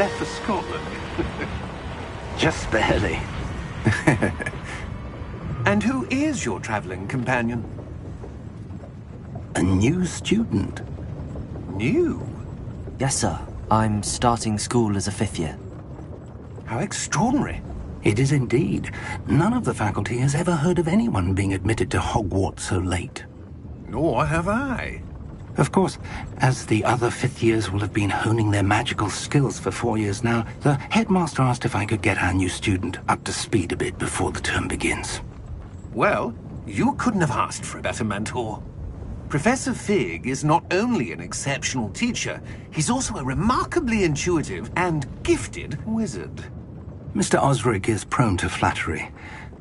left for Scotland. Just barely. And who is your traveling companion? A new student. New? Yes, sir. I'm starting school as a 5th year. How extraordinary. It is indeed. None of the faculty has ever heard of anyone being admitted to Hogwarts so late. Nor have I. Of course, as the other 5th years will have been honing their magical skills for 4 years now, the headmaster asked if I could get our new student up to speed a bit before the term begins. Well, you couldn't have asked for a better mentor. Professor Fig is not only an exceptional teacher, he's also a remarkably intuitive and gifted wizard. Mr. Osric is prone to flattery.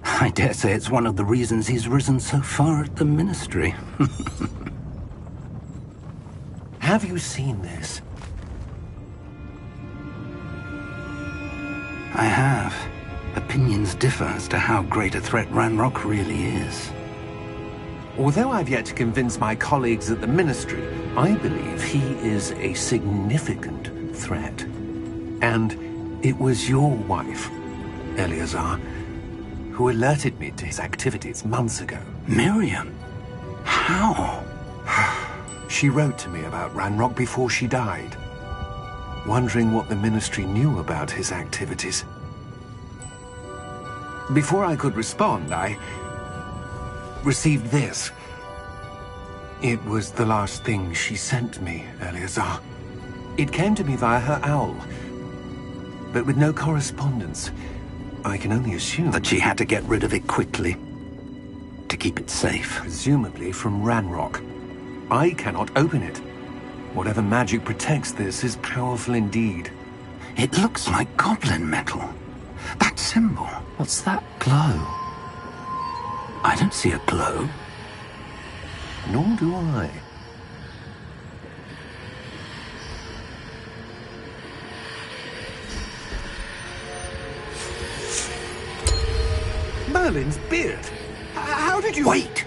I dare say it's one of the reasons he's risen so far at the Ministry. Have you seen this? I have. Opinions differ as to how great a threat Ranrock really is. Although I've yet to convince my colleagues at the Ministry, I believe he is a significant threat. And it was your wife, Eleazar, who alerted me to his activities months ago. Miriam? How? She wrote to me about Ranrock before she died, wondering what the Ministry knew about his activities. Before I could respond, I received this. It was the last thing she sent me, Eleazar. It came to me via her owl, but with no correspondence. I can only assume That she had to get rid of it quickly, to keep it safe. presumably from Ranrock. I cannot open it. Whatever magic protects this is powerful indeed. It looks like goblin metal. That symbol. What's that glow? I don't see a glow. Nor do I. Merlin's beard. How did you... Wait!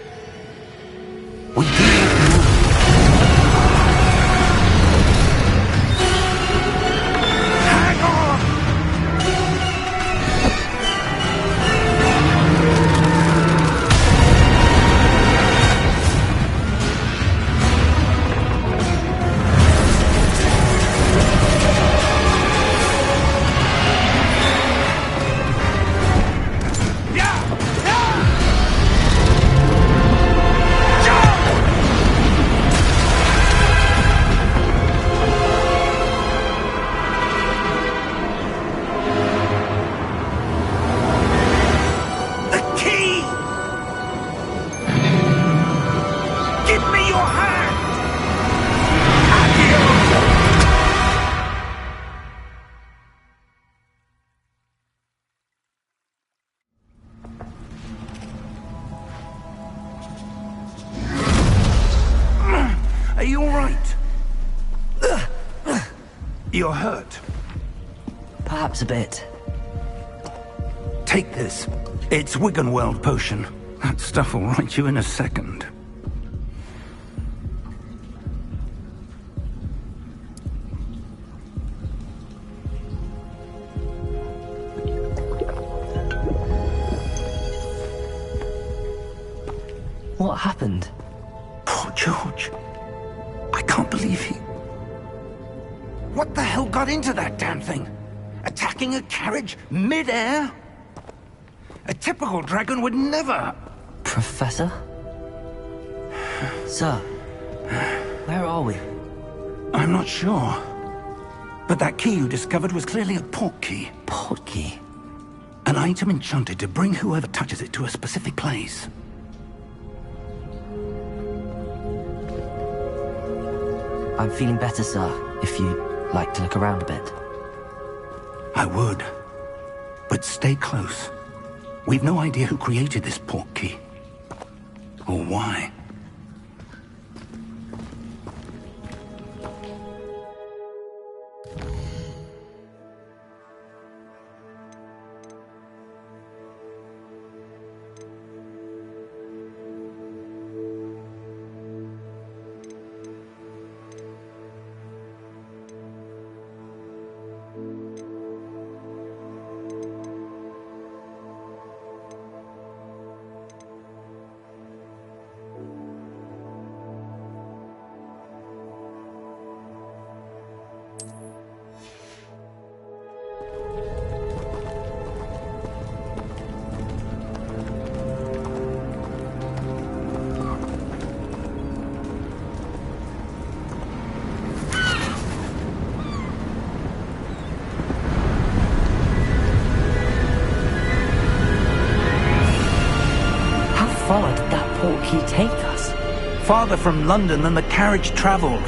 We do have to move. Hang on! The key! Give me your hand! Are you all right? You're hurt. Perhaps a bit. Take this. It's Wiggenweld potion. That stuff will right you in a second. What happened? Poor George. I can't believe he... What the hell got into that damn thing? Attacking a carriage mid-air? A typical dragon would never... Professor? Sir, where are we? I'm not sure. But that key you discovered was clearly a portkey. Portkey? An item enchanted to bring whoever touches it to a specific place. I'm feeling better, sir, if you'd like to look around a bit. I would. But stay close. We've no idea who created this portkey. Or why. far did that portkey take us? Farther from London than the carriage travelled.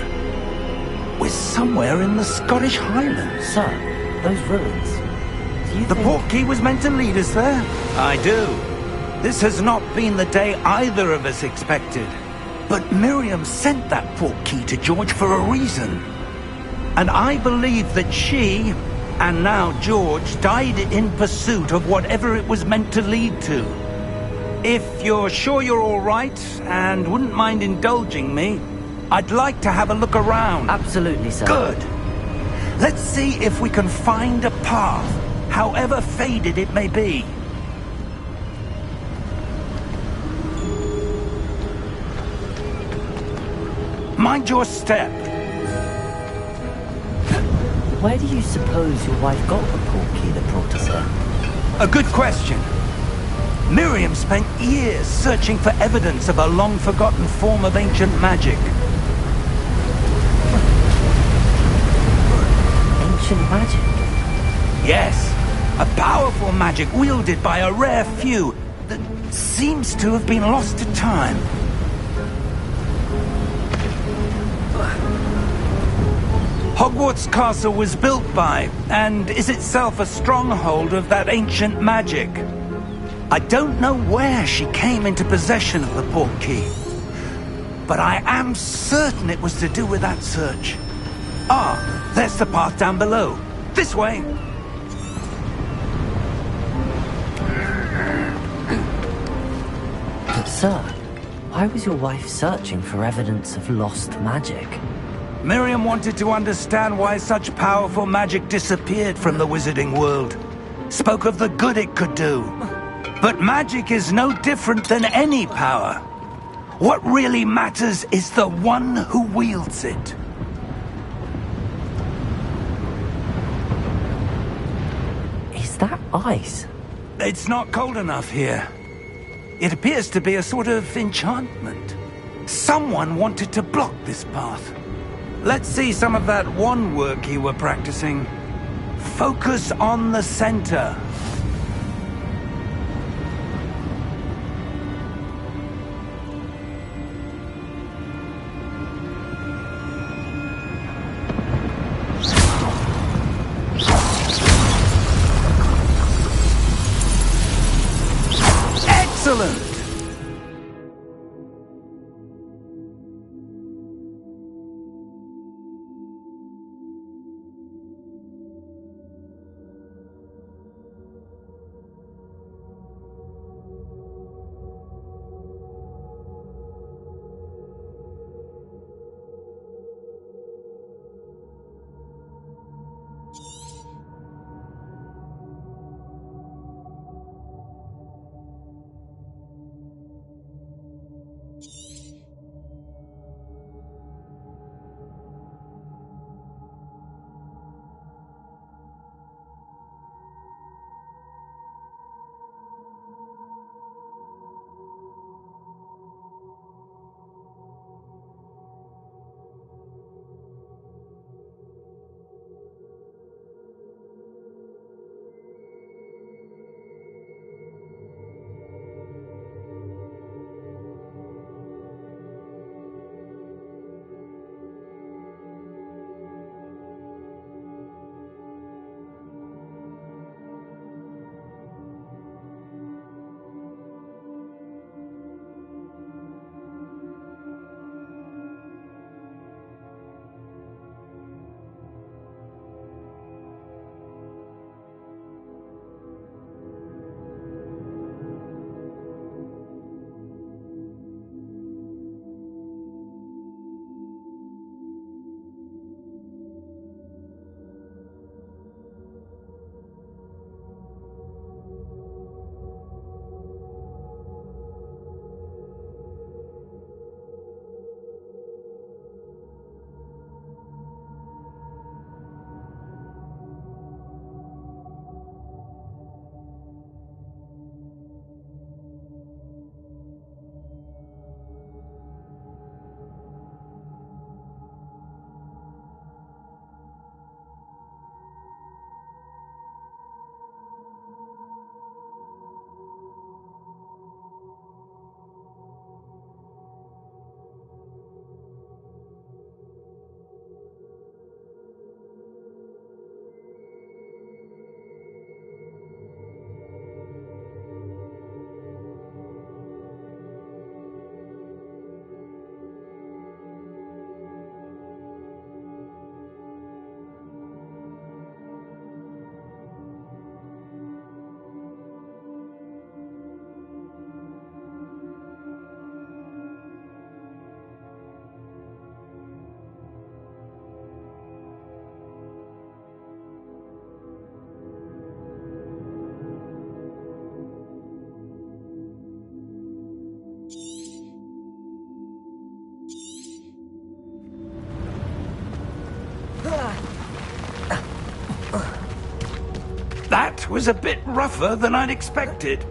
We're somewhere in the Scottish Highlands. Sir, those ruins. Do you The think... portkey was meant to lead us there? I do. This has not been the day either of us expected. But Miriam sent that portkey to George for a reason. And I believe that she, and now George, died in pursuit of whatever it was meant to lead to. If you're sure you're all right, and wouldn't mind indulging me, I'd like to have a look around. Absolutely, sir. Good. Let's see if we can find a path, however faded it may be. Mind your step. Where do you suppose your wife got the portkey that brought us here? A good question. Miriam spent years searching for evidence of a long-forgotten form of ancient magic. Ancient magic? Yes, a powerful magic wielded by a rare few that seems to have been lost to time. Hogwarts Castle was built by, and is itself a stronghold of that ancient magic. I don't know where she came into possession of the portkey, but I am certain it was to do with that search. Ah, there's the path down below. This way. But sir, why was your wife searching for evidence of lost magic? Miriam wanted to understand why such powerful magic disappeared from the wizarding world. Spoke of the good it could do. But magic is no different than any power. What really matters is the one who wields it. Is that ice? It's not cold enough here. It appears to be a sort of enchantment. Someone wanted to block this path. Let's see some of that wand work you were practicing. Focus on the center. Excellent! That was a bit rougher than I'd expected.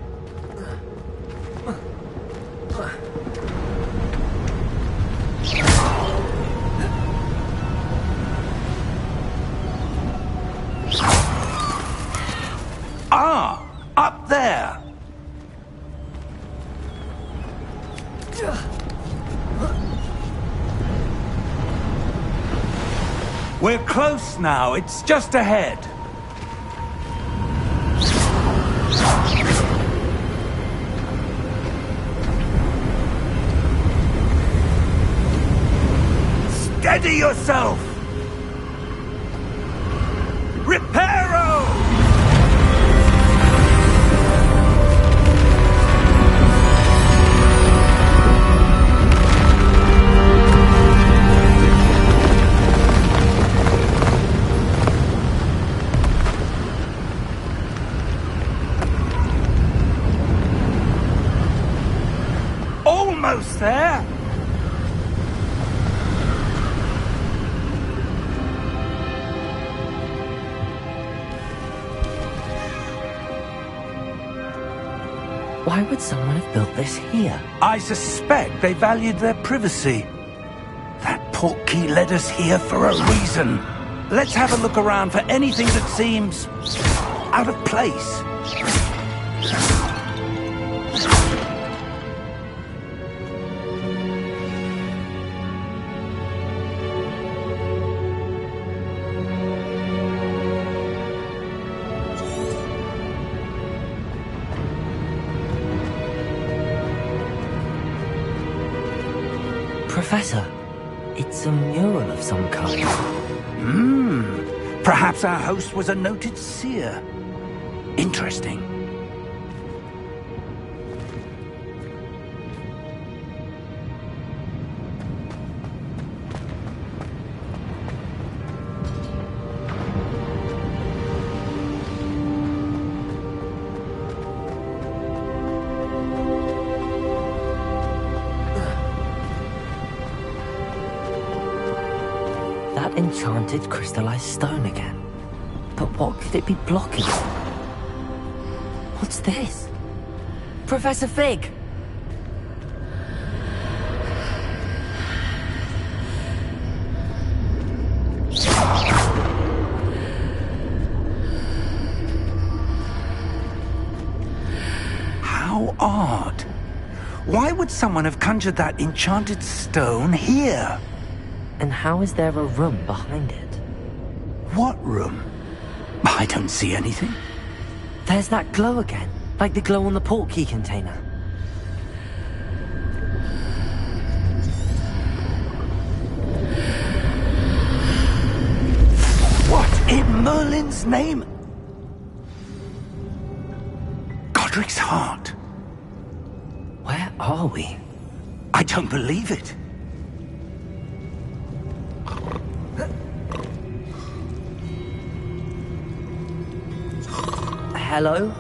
Ah, up there. We're close now. It's just ahead. Steady yourself! Reparo! Almost there! Why would someone have built this here? I suspect they valued their privacy. That portkey led us here for a reason. Let's have a look around for anything that seems out of place. Professor, it's a mural of some kind. Perhaps our host was a noted seer. Interesting. That enchanted crystallized stone again. But what could it be blocking? What's this? Professor Fig! How odd. Why would someone have conjured that enchanted stone here? And how is there a room behind it? What room? I don't see anything. There's that glow again, like the glow on the portkey container. What in Merlin's name? Godric's heart. Where are we? I don't believe it. Hello?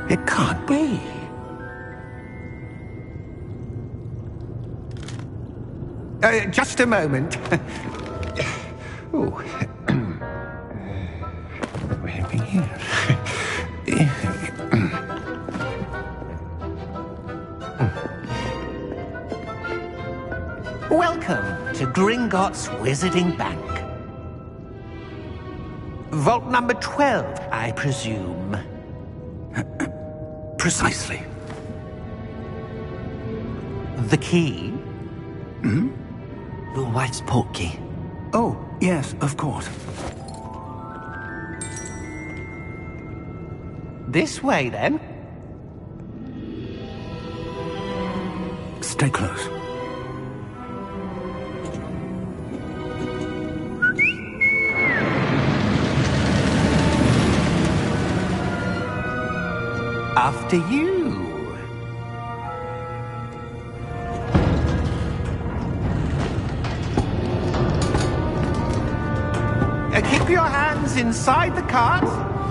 It can't be. Just a moment. Oh. Where are we here? Welcome to Gringotts Wizarding Bank. Vault number 12, I presume. Precisely. The key? Lord White's portkey. Oh, yes, of course. This way, then. Stay close. After you. Hold your hands inside the cart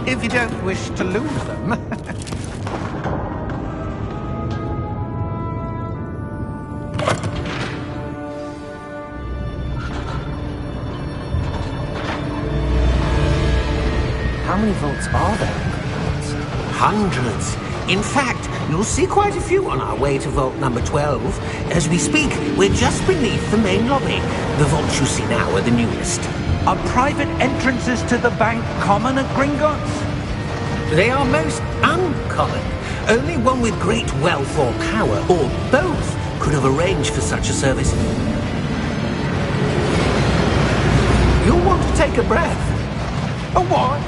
if you don't wish to lose them. How many vaults are there? Hundreds. In fact, you'll see quite a few on our way to vault number 12. As we speak, we're just beneath the main lobby. The vaults you see now are the newest. Are private entrances to the bank common at Gringotts? They are most uncommon. Only one with great wealth or power, or both, could have arranged for such a service. You'll want to take a breath. A what?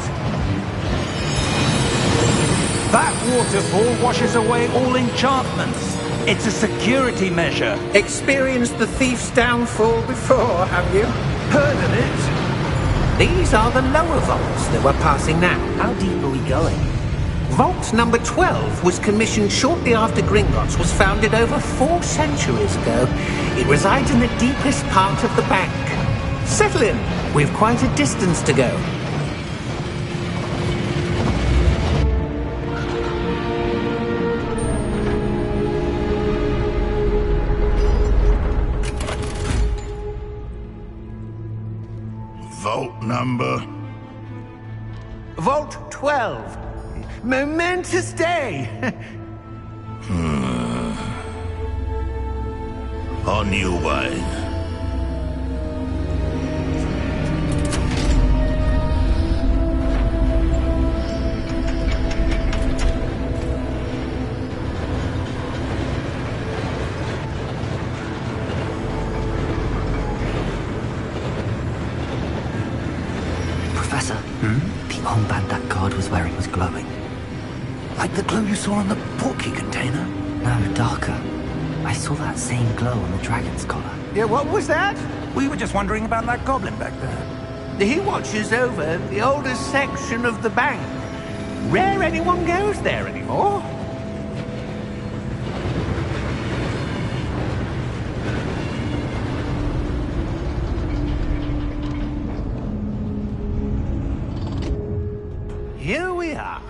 That waterfall washes away all enchantments. It's a security measure. Experienced the thief's downfall before, have you? Heard of it? These are the lower vaults that we're passing now. How deep are we going? Vault number 12 was commissioned shortly after Gringotts was founded over 4 centuries ago. It resides in the deepest part of the bank. Settle in. We've quite a distance to go. Vault number? Vault 12. Momentous day. On your way. Professor, the armband that guard was wearing was glowing. Like the glow you saw on the portkey container? No, darker. I saw that same glow on the dragon's collar. Yeah, what was that? We were just wondering about that goblin back there. He watches over the oldest section of the bank. Rare anyone goes there anymore. Here we are.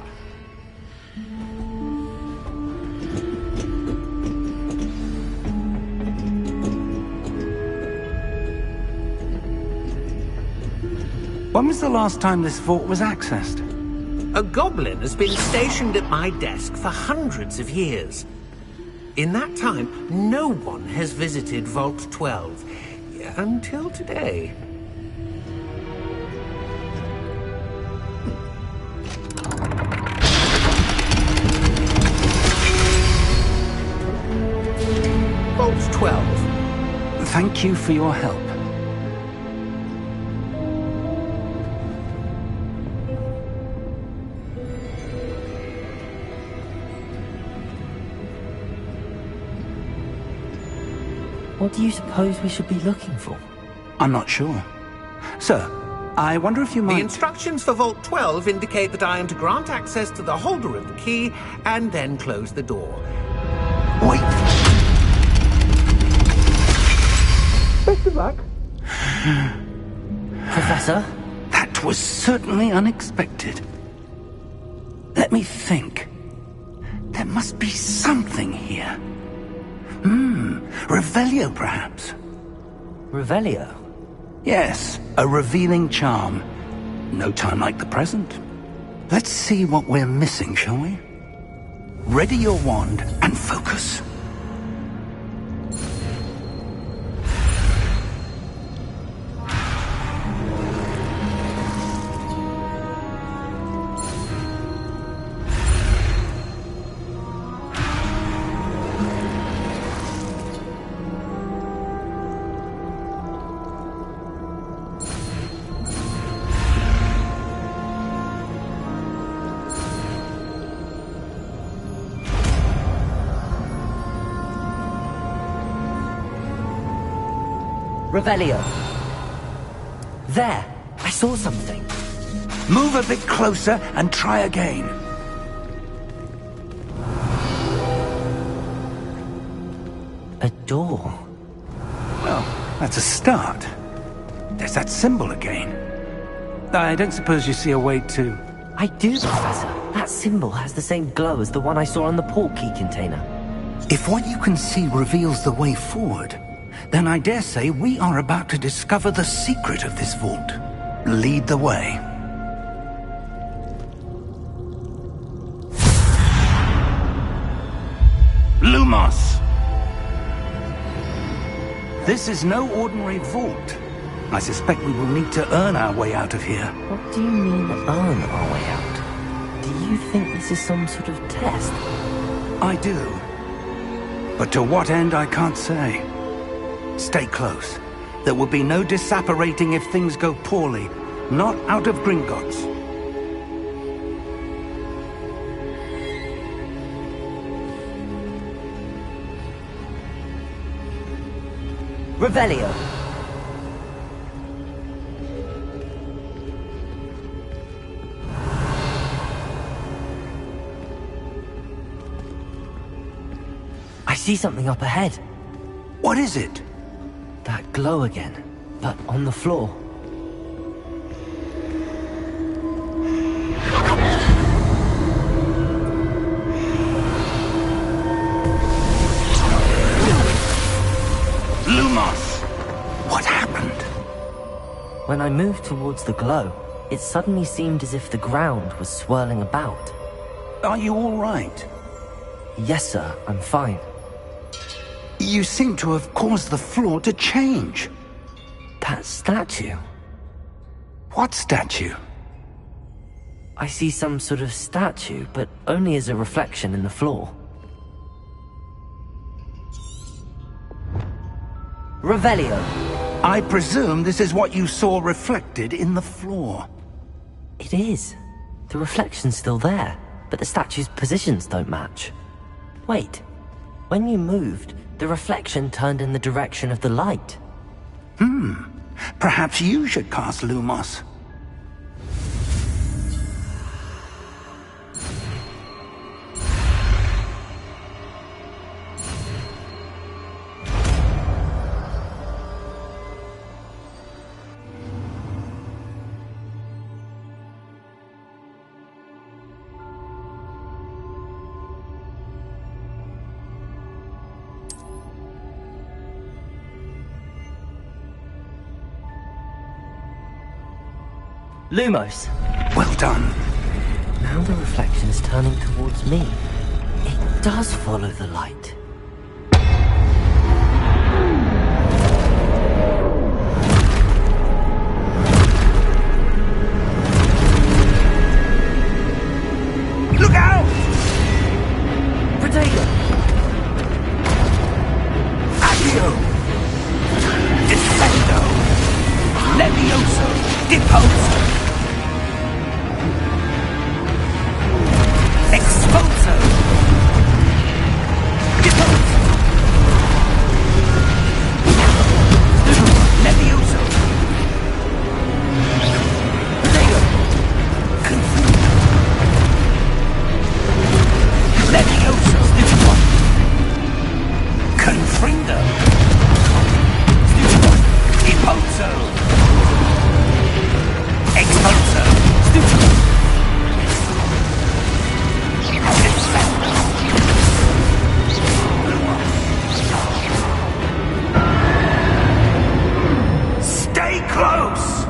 When was the last time this vault was accessed? A goblin has been stationed at my desk for hundreds of years. In that time, no one has visited Vault 12. Until today. Vault 12. Thank you for your help. What do you suppose we should be looking for? I'm not sure. Sir, I wonder if you might... The instructions for Vault 12 indicate that I am to grant access to the holder of the key and then close the door. Wait! Best of luck. Professor? That was certainly unexpected. Let me think. There must be something here. Revelio, perhaps? Revelio? Yes, a revealing charm. No time like the present. Let's see what we're missing, shall we? Ready your wand and focus. Revelio. There! I saw something. Move a bit closer and try again. A door. Well, that's a start. There's that symbol again. I don't suppose you see a way to... I do, Professor. That symbol has the same glow as the one I saw on the port key container. If what you can see reveals the way forward, then I dare say we are about to discover the secret of this vault. Lead the way. Lumos! This is no ordinary vault. I suspect we will need to earn our way out of here. What do you mean, earn our way out? Do you think this is some sort of test? I do. But to what end, I can't say. Stay close. There will be no disapparating if things go poorly. Not out of Gringotts. Revelio. I see something up ahead. What is it? That glow again, but on the floor. Lumos! What happened? When I moved towards the glow, it suddenly seemed as if the ground was swirling about. Are you all right? Yes, sir, I'm fine. You seem to have caused the floor to change. That statue? What statue? I see some sort of statue, but only as a reflection in the floor. Revelio. I presume this is what you saw reflected in the floor. It is. The reflection's still there, but the statue's positions don't match. Wait. When you moved, the reflection turned in the direction of the light. Perhaps you should cast Lumos. Lumos. Well done. Now the reflection's turning towards me. It does follow the light. Look out! Protego! Accio! Defendo! Levioso! Deposo! Expulso! Deposo! Levioso! Protego! Confundo! Levioso! Confrindo! Deposo! Expulso! Stay close!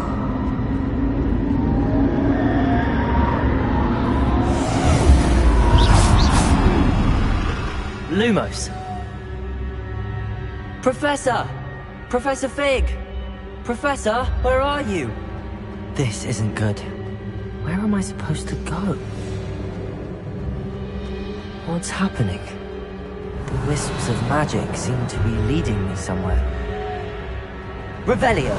Lumos. Professor! Professor Fig! Professor, where are you? This isn't good. Where am I supposed to go? What's happening? The wisps of magic seem to be leading me somewhere. Revelio!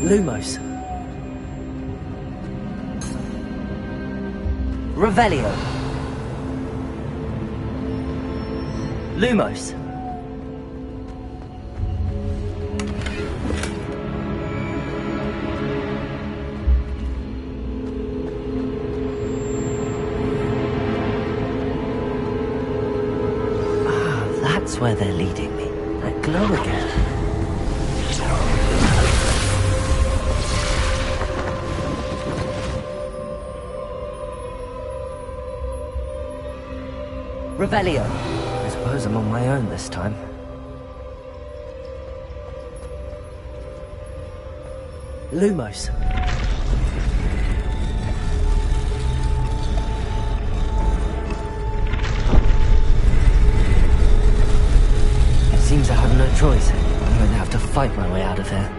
Lumos. Revelio. Lumos. That's where they're leading me. That glow again. Revelio. I suppose I'm on my own this time. Lumos. It seems I have no choice. I'm going to have to fight my way out of here.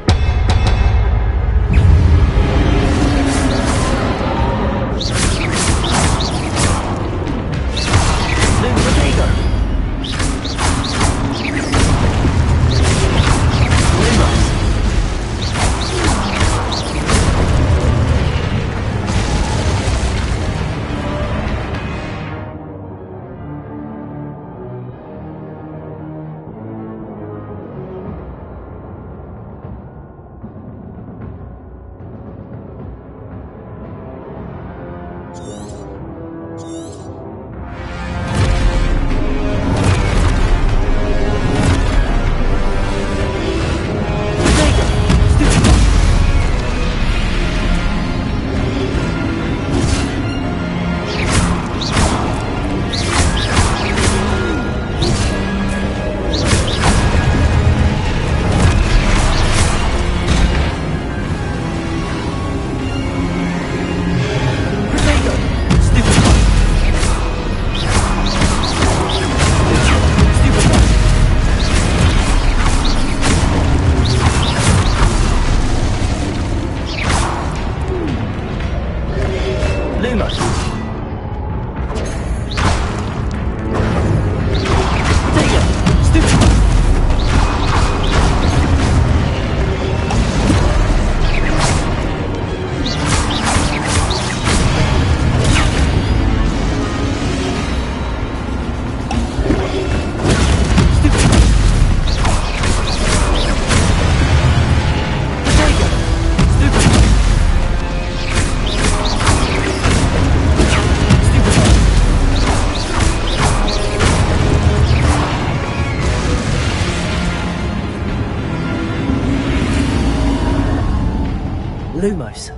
Lumos.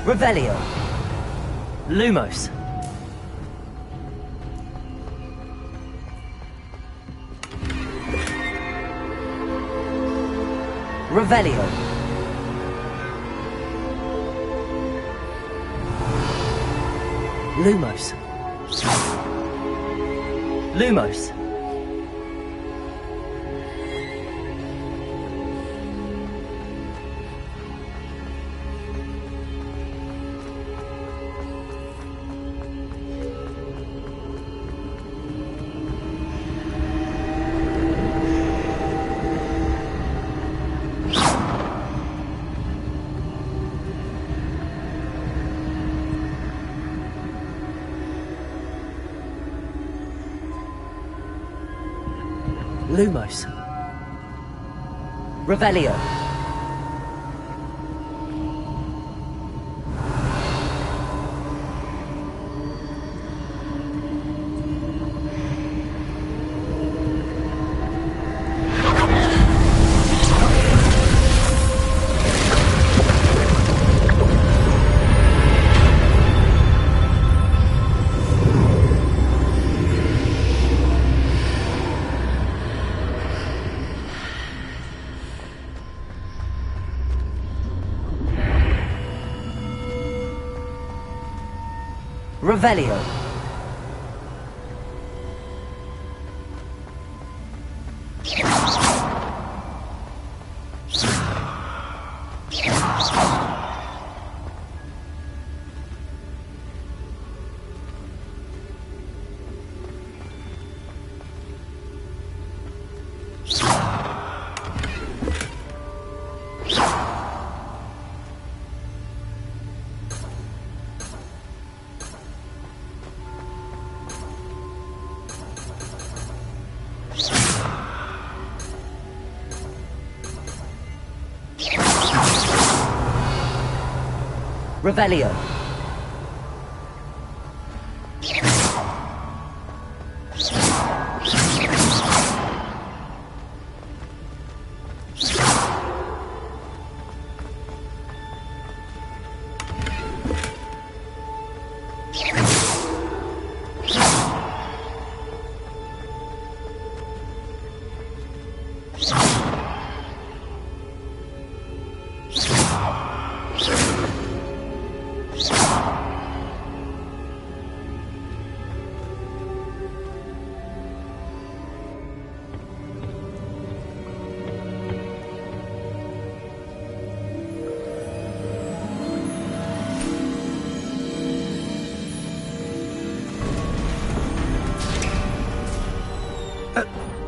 Revelio. Lumos. Revelio. Lumos. Lumos. Lumos. Revelio. Revelio. Revelio.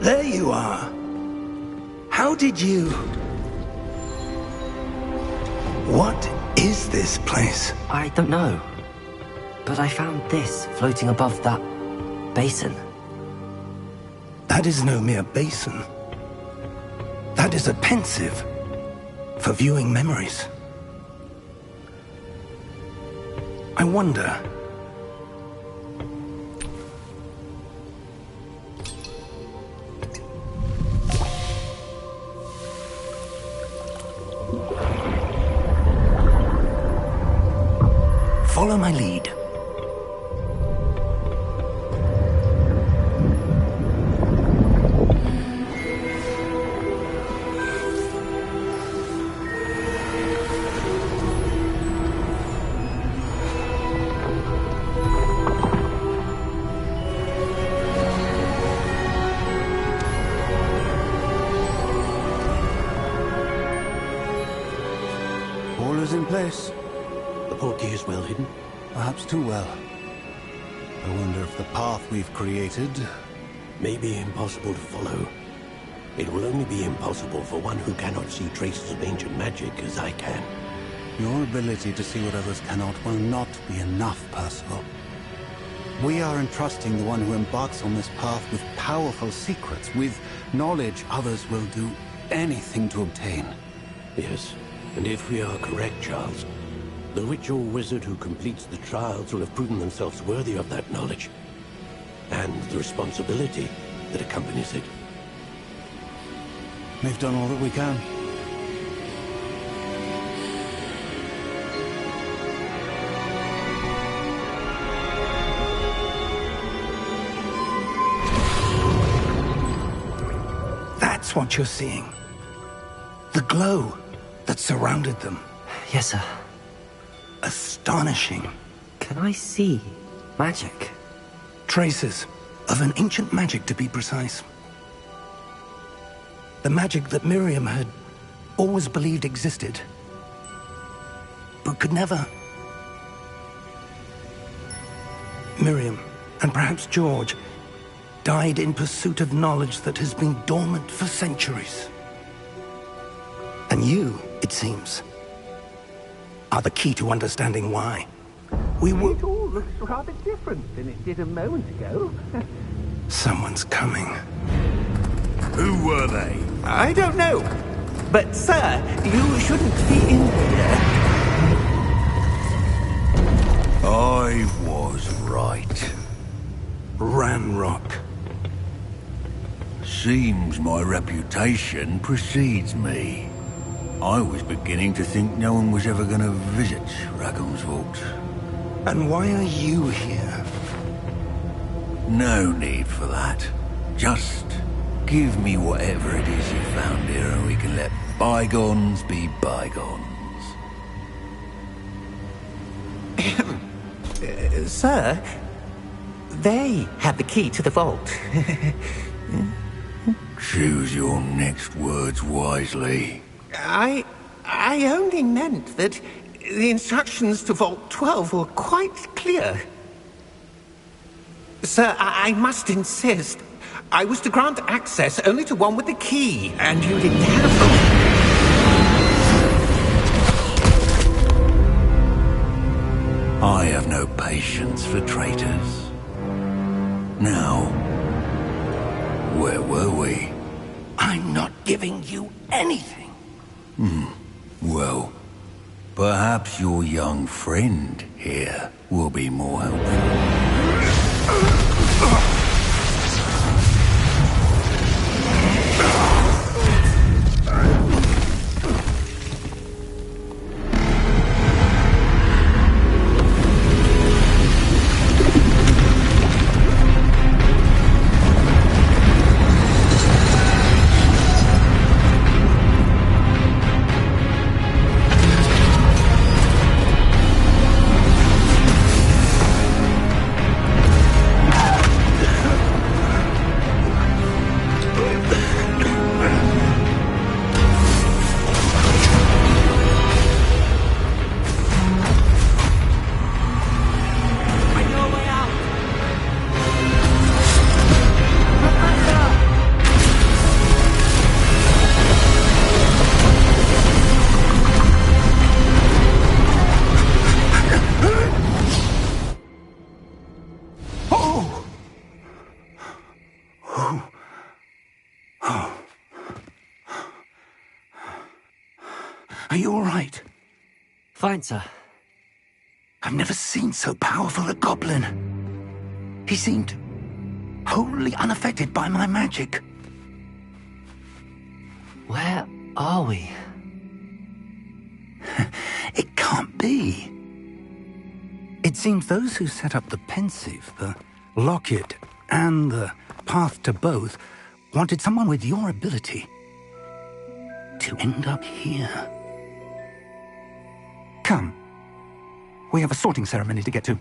There you are. How did you... What is this place? I don't know. But I found this floating above that basin. That is no mere basin. That is a pensive for viewing memories. I wonder... Follow my lead. All is in place. The portkey is well hidden. Perhaps too well. I wonder if the path we've created... May be impossible to follow. It will only be impossible for one who cannot see traces of ancient magic as I can. Your ability to see what others cannot will not be enough, Percival. We are entrusting the one who embarks on this path with powerful secrets, with knowledge others will do anything to obtain. Yes, and if we are correct, Charles, the witch or wizard who completes the trials will have proven themselves worthy of that knowledge, and the responsibility that accompanies it. We've done all that we can. That's what you're seeing. The glow that surrounded them. Yes, sir. Astonishing. Can I see magic? Traces of an ancient magic, to be precise. The magic that Miriam had always believed existed, but could never. Miriam, and perhaps George, died in pursuit of knowledge that has been dormant for centuries. And you, it seems, are the key to understanding why. It all looks rather different than it did a moment ago. Someone's coming. Who were they? I don't know. But, sir, you shouldn't be in here. I was right. Ranrock. Seems my reputation precedes me. I was beginning to think no one was ever going to visit Rackham's Vault. And why are you here? No need for that. Just give me whatever it is you found here and we can let bygones be bygones. Sir, they had the key to the vault. Choose your next words wisely. I only meant that the instructions to Vault 12 were quite clear. Sir, I must insist. I was to grant access only to one with the key, and you didn't have them. I have no patience for traitors. Now, where were we? I'm not giving you anything. Well, perhaps your young friend here will be more helpful. Are you all right? Fine, sir. I've never seen so powerful a goblin. He seemed wholly unaffected by my magic. Where are we? It can't be. It seems those who set up the Pensieve, the Locket, and the Path to Both wanted someone with your ability to end up here. Come. We have a sorting ceremony to get to.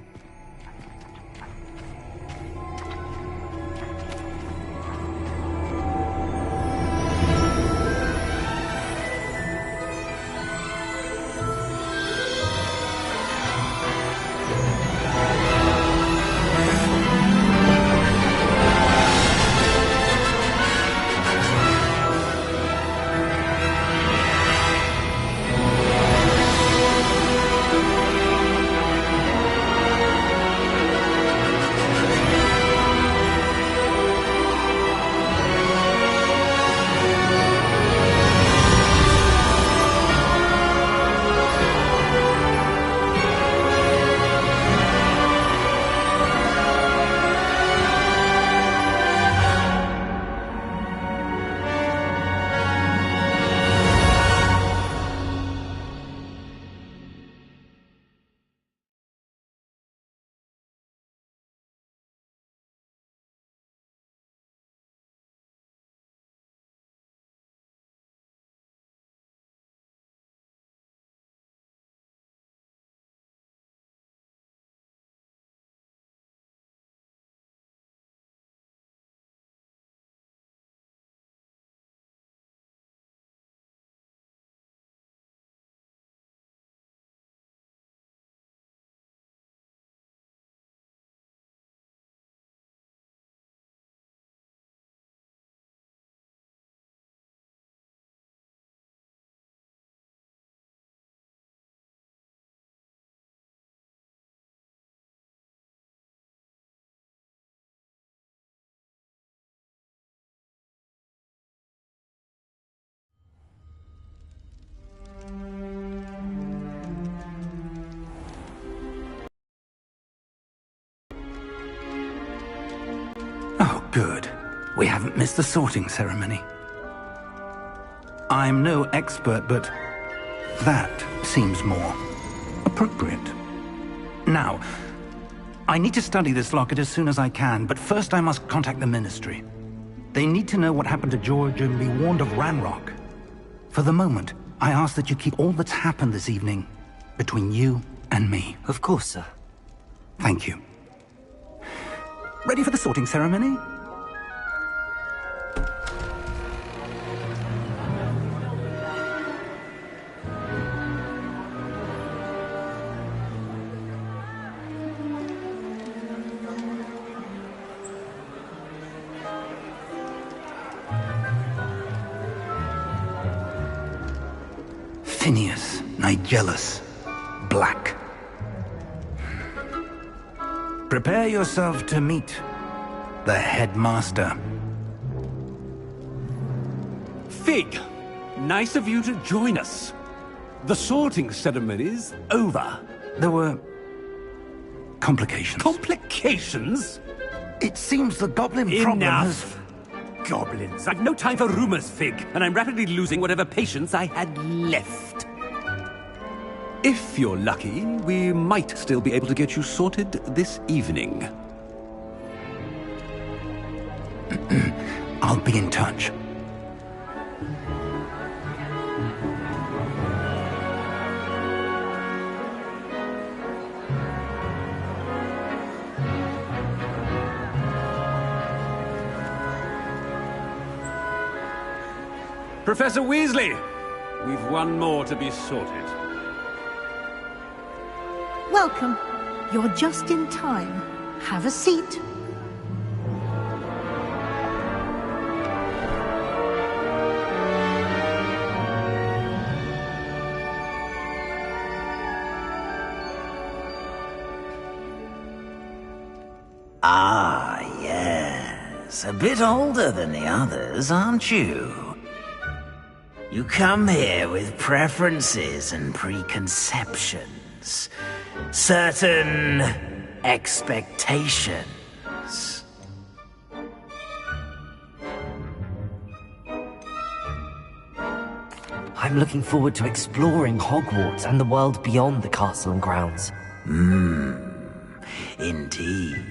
Oh, good. We haven't missed the sorting ceremony. I'm no expert, but that seems more appropriate. Now, I need to study this locket as soon as I can, but first I must contact the Ministry. They need to know what happened to George and be warned of Ranrock. For the moment, I ask that you keep all that's happened this evening between you and me. Of course, sir. Thank you. Ready for the sorting ceremony? Phineas Nigellus Black. Prepare yourself to meet the headmaster. Fig, nice of you to join us. The sorting ceremony's over. There were complications. Complications? It seems the goblin problem has... Enough! Goblins. I've no time for rumors, Fig, and I'm rapidly losing whatever patience I had left. If you're lucky, we might still be able to get you sorted this evening. I'll be in touch. Professor Weasley, we've one more to be sorted. Welcome. You're just in time. Have a seat. Ah, yes. a bit older than the others, aren't you? You come here with preferences and preconceptions. Certain expectations. I'm looking forward to exploring Hogwarts and the world beyond the castle and grounds. Indeed.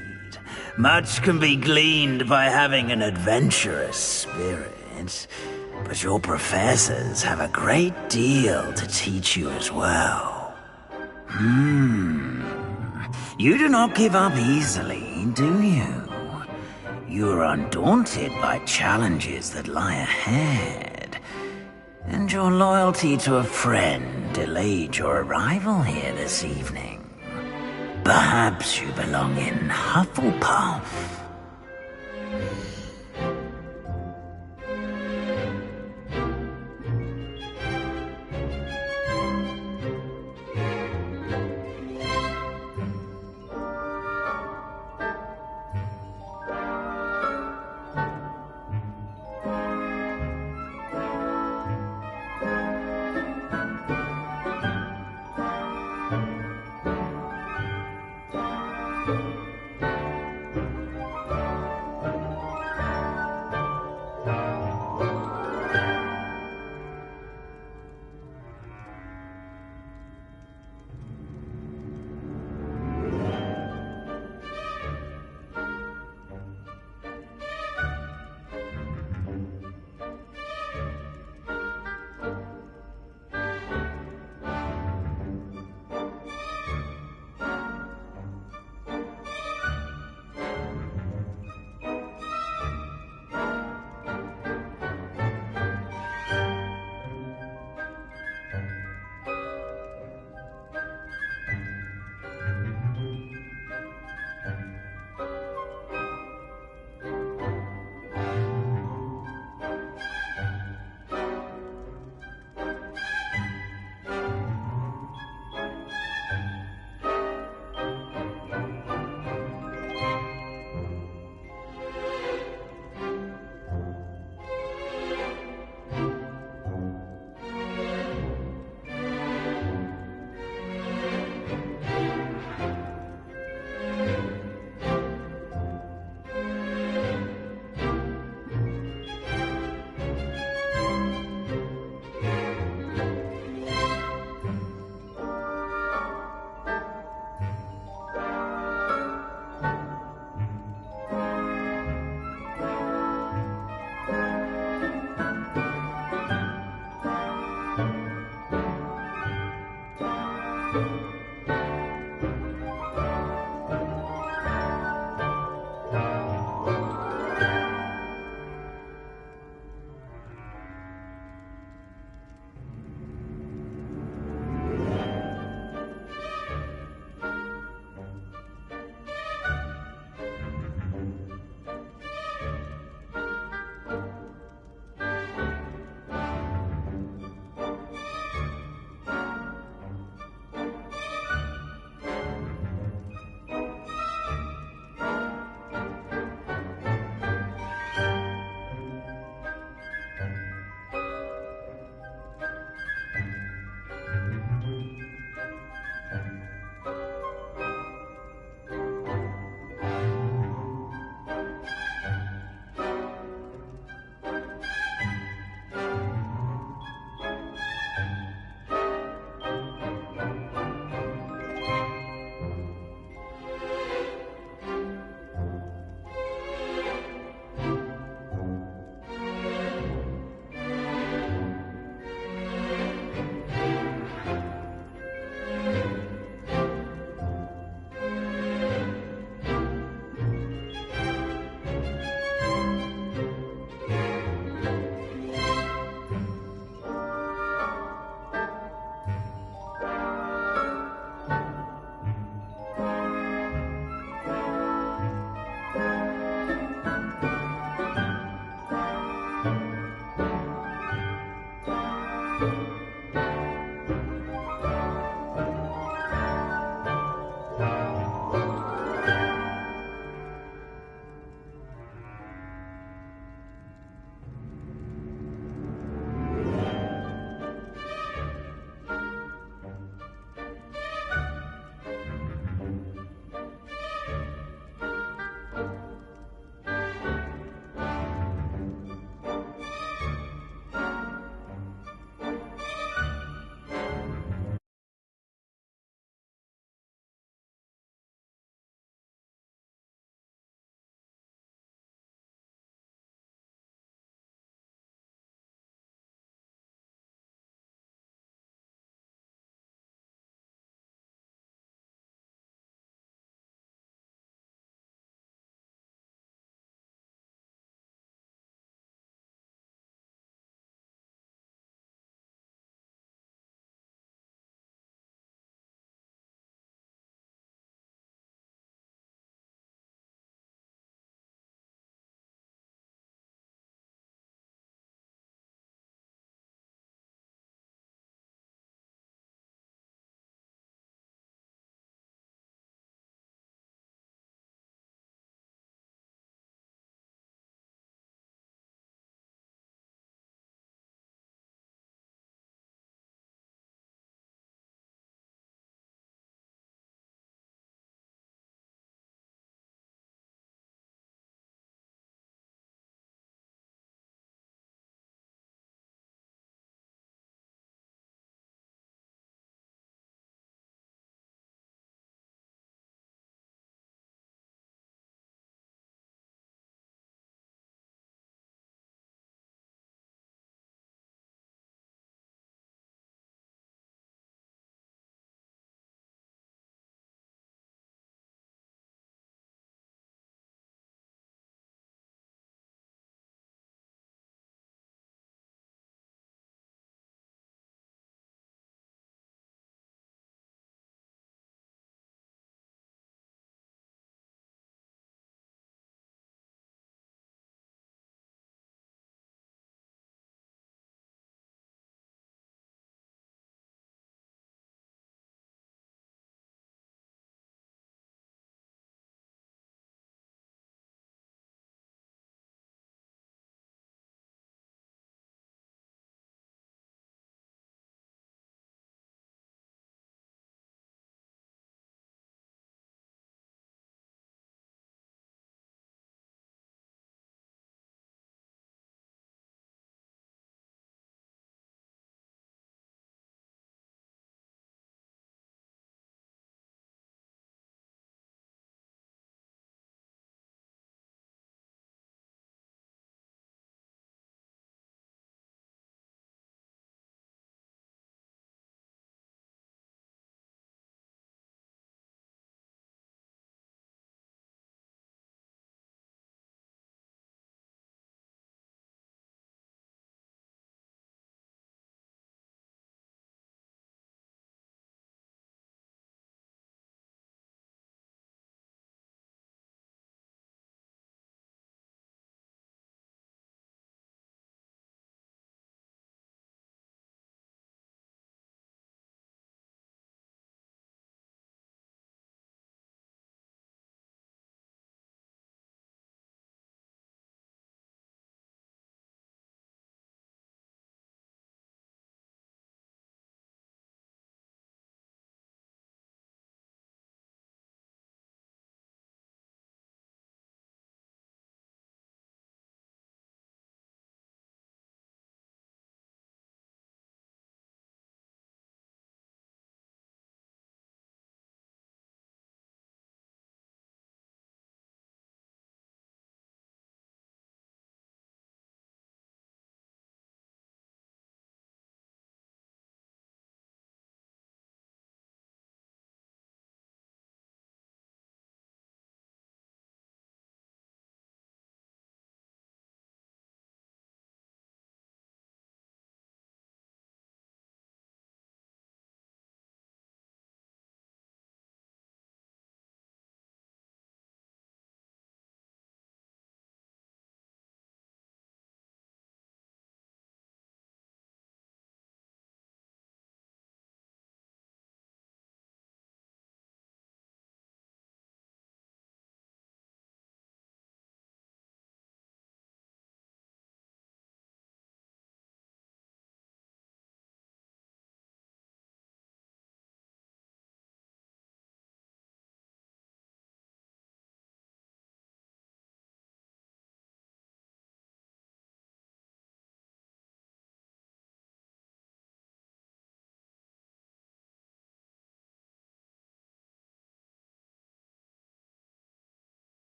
Much can be gleaned by having an adventurous spirit, but your professors have a great deal to teach you as well. You do not give up easily, do you? You are undaunted by challenges that lie ahead, and your loyalty to a friend delayed your arrival here this evening. Perhaps you belong in Hufflepuff.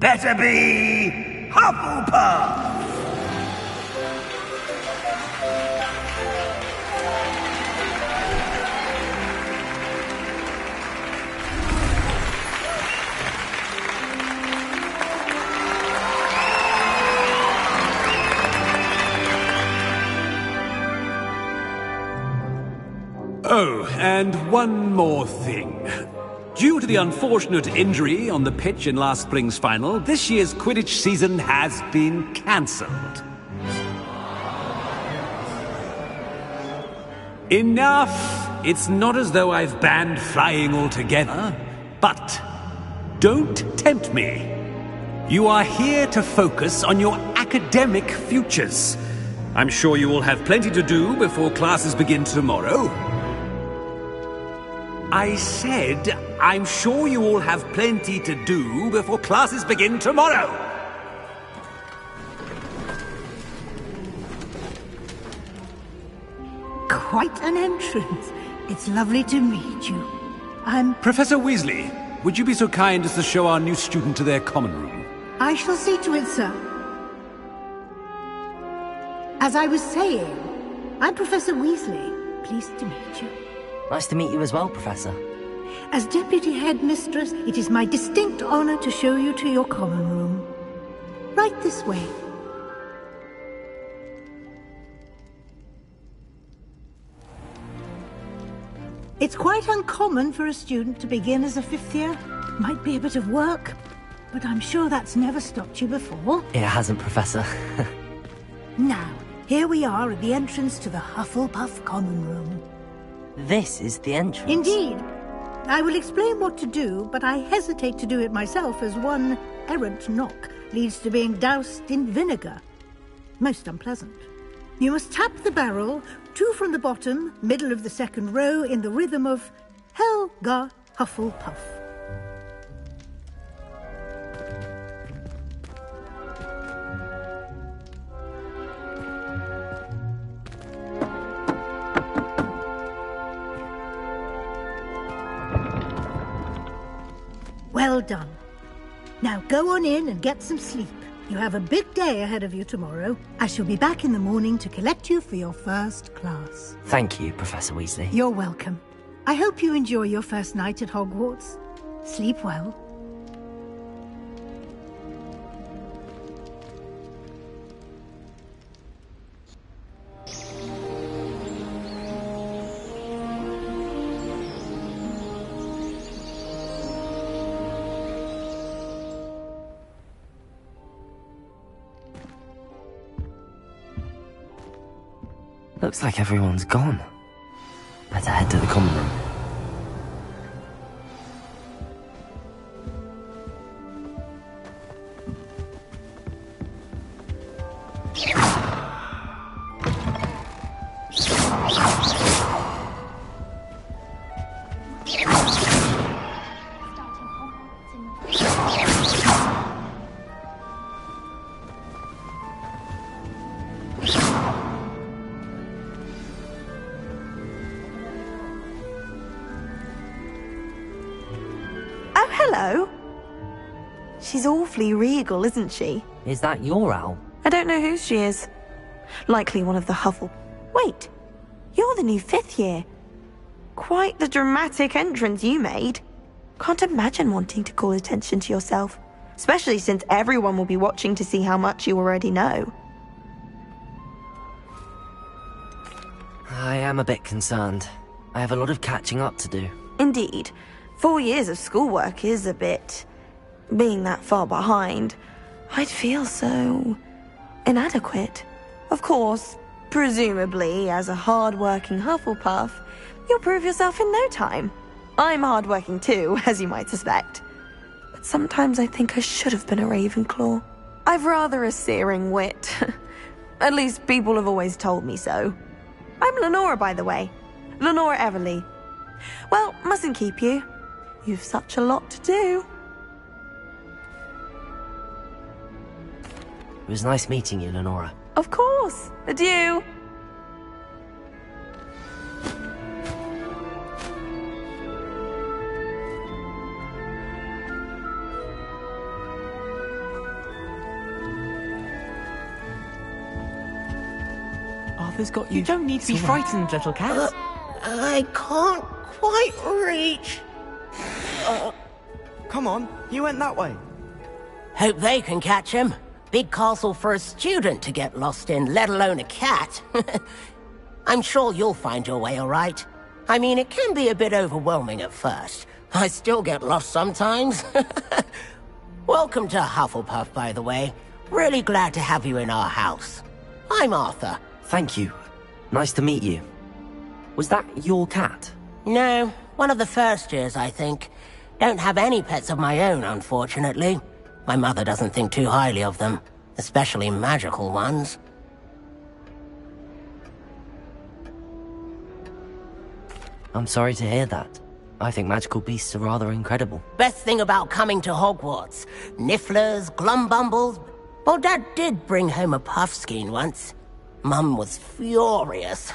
better be Hufflepuff! Oh, and one more thing. Due to the unfortunate injury on the pitch in last spring's final, this year's Quidditch season has been cancelled. Enough! It's not as though I've banned flying altogether, but don't tempt me. You are here to focus on your academic futures. I'm sure you will have plenty to do before classes begin tomorrow. I said, I'm sure you all have plenty to do before classes begin tomorrow. Quite an entrance. It's lovely to meet you. I'm... Professor Weasley, would you be so kind as to show our new student to their common room? I shall see to it, sir. As I was saying, I'm Professor Weasley. Pleased to meet you. Nice to meet you as well, Professor. As Deputy Headmistress, it is my distinct honor to show you to your common room. Right this way. It's quite uncommon for a student to begin as a fifth year. Might be a bit of work, but I'm sure that's never stopped you before. It hasn't, Professor. Now, here we are at the entrance to the Hufflepuff common room. This is the entrance. Indeed. I will explain what to do, but I hesitate to do it myself as one errant knock leads to being doused in vinegar. Most unpleasant. You must tap the barrel, 2 from the bottom, middle of the second row, in the rhythm of Helga Hufflepuff. Well done. Now go on in and get some sleep. You have a big day ahead of you tomorrow. I shall be back in the morning to collect you for your first class. Thank you, Professor Weasley. You're welcome. I hope you enjoy your first night at Hogwarts. Sleep well. Looks like everyone's gone. Better head to the common room. Hello. She's awfully regal, isn't she? Is that your owl? I don't know who she is. Likely one of the Wait, you're the new 5th year. Quite the dramatic entrance you made. Can't imagine wanting to call attention to yourself, especially since everyone will be watching to see how much you already know. I am a bit concerned. I have a lot of catching up to do. Indeed. 4 years of schoolwork is a bit... Being that far behind, I'd feel so... inadequate. Of course, presumably, as a hard-working Hufflepuff, you'll prove yourself in no time. I'm hard-working too, as you might suspect. But sometimes I think I should have been a Ravenclaw. I've rather a searing wit. At least people have always told me so. I'm Lenora, by the way. Lenora Everly. Well, mustn't keep you. You've such a lot to do. It was nice meeting you, Lenora. Of course. Adieu. Arthur's got you. You don't need to be frightened, little cat. I can't quite reach. Come on, you went that way. Hope they can catch him. Big castle for a student to get lost in, let alone a cat. I'm sure you'll find your way all right. I mean, it can be a bit overwhelming at first. I still get lost sometimes. Welcome to Hufflepuff, by the way. Really glad to have you in our house. I'm Arthur. Thank you. Nice to meet you. Was that your cat? No, one of the first years, I think. Don't have any pets of my own, unfortunately. My mother doesn't think too highly of them, especially magical ones. I'm sorry to hear that. I think magical beasts are rather incredible. Best thing about coming to Hogwarts. Nifflers, Glumbumbles. Well, Dad did bring home a Puffskein once. Mum was furious.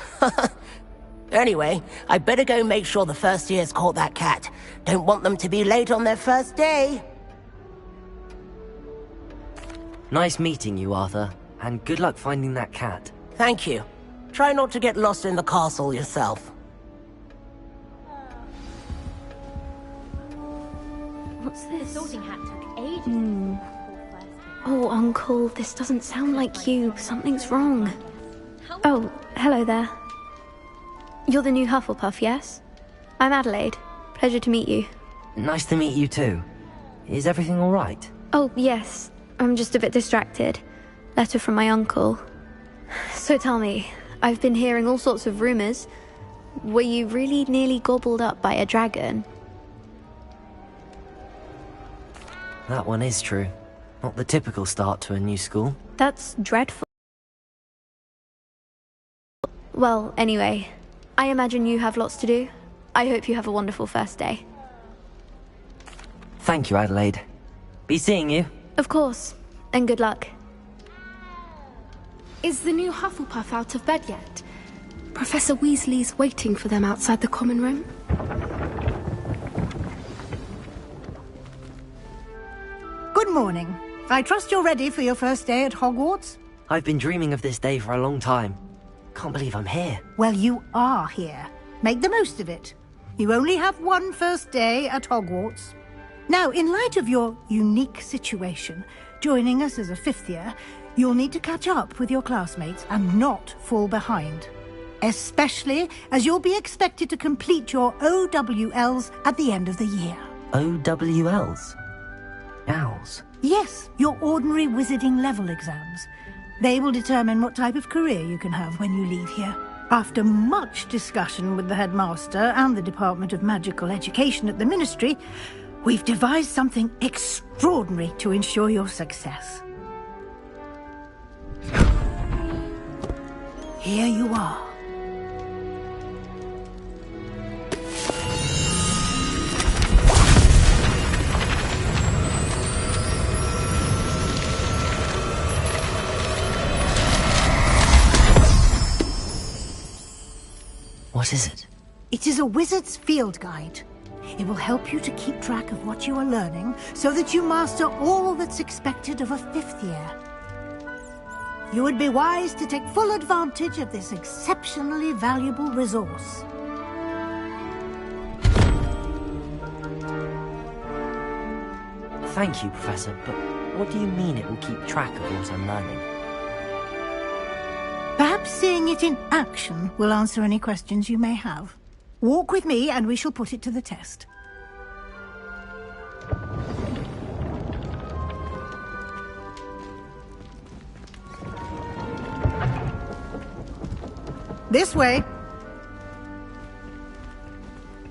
Anyway, I better go make sure the first years caught that cat. Don't want them to be late on their first day. Nice meeting you, Arthur. And good luck finding that cat. Thank you. Try not to get lost in the castle yourself. What's this? The sorting hat took ages. Oh, Uncle, this doesn't sound like you. Something's wrong. Oh, hello there. You're the new Hufflepuff, yes? I'm Adelaide. Pleasure to meet you. Nice to meet you too. Is everything all right? Oh, yes. I'm just a bit distracted. Letter from my uncle. So tell me, I've been hearing all sorts of rumors. Were you really nearly gobbled up by a dragon? That one is true. Not the typical start to a new school. That's dreadful. Well, anyway, I imagine you have lots to do. I hope you have a wonderful first day. Thank you, Adelaide. Be seeing you. Of course, and good luck. Is the new Hufflepuff out of bed yet? Professor Weasley's waiting for them outside the common room. Good morning. I trust you're ready for your first day at Hogwarts? I've been dreaming of this day for a long time. Can't believe I'm here. Well, you are here. Make the most of it. You only have one first day at Hogwarts. Now, in light of your unique situation, joining us as a fifth year, you'll need to catch up with your classmates and not fall behind. Especially as you'll be expected to complete your OWLs at the end of the year. OWLs? Owls? Yes, your ordinary wizarding level exams. They will determine what type of career you can have when you leave here. After much discussion with the headmaster and the Department of Magical Education at the Ministry, we've devised something extraordinary to ensure your success. Here you are. What is it? It is a wizard's field guide. It will help you to keep track of what you are learning so that you master all that's expected of a fifth year. You would be wise to take full advantage of this exceptionally valuable resource. Thank you, Professor, but what do you mean it will keep track of what I'm learning? Perhaps seeing it in action will answer any questions you may have. Walk with me and we shall put it to the test. This way.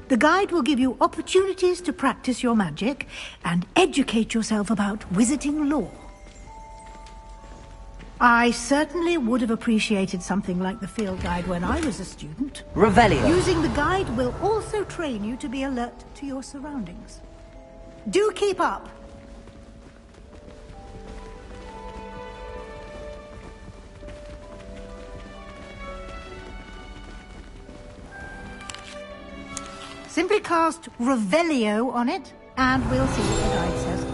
The guide will give you opportunities to practice your magic and educate yourself about wizarding lore. I certainly would have appreciated something like the field guide when I was a student. Revelio. Using the guide will also train you to be alert to your surroundings. Do keep up. Simply cast Revelio on it, and we'll see what the guide says.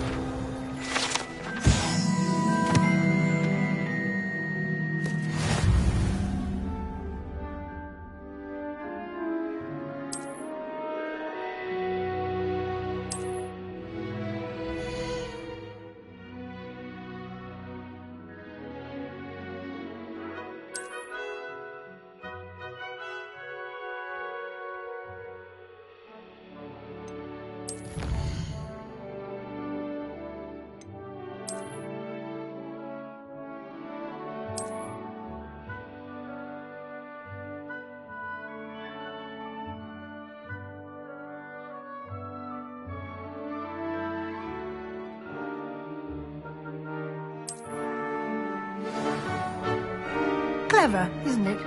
clever, isn't it?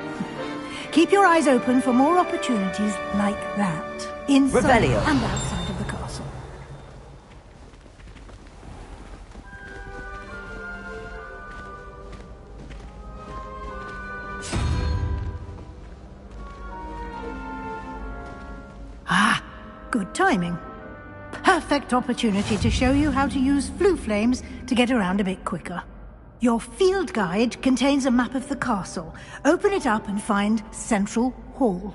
Keep your eyes open for more opportunities like that. Inside Revelio. and outside of the castle. Ah, good timing. Perfect opportunity to show you how to use flue flames to get around a bit quicker. Your field guide contains a map of the castle. Open it up and find Central Hall.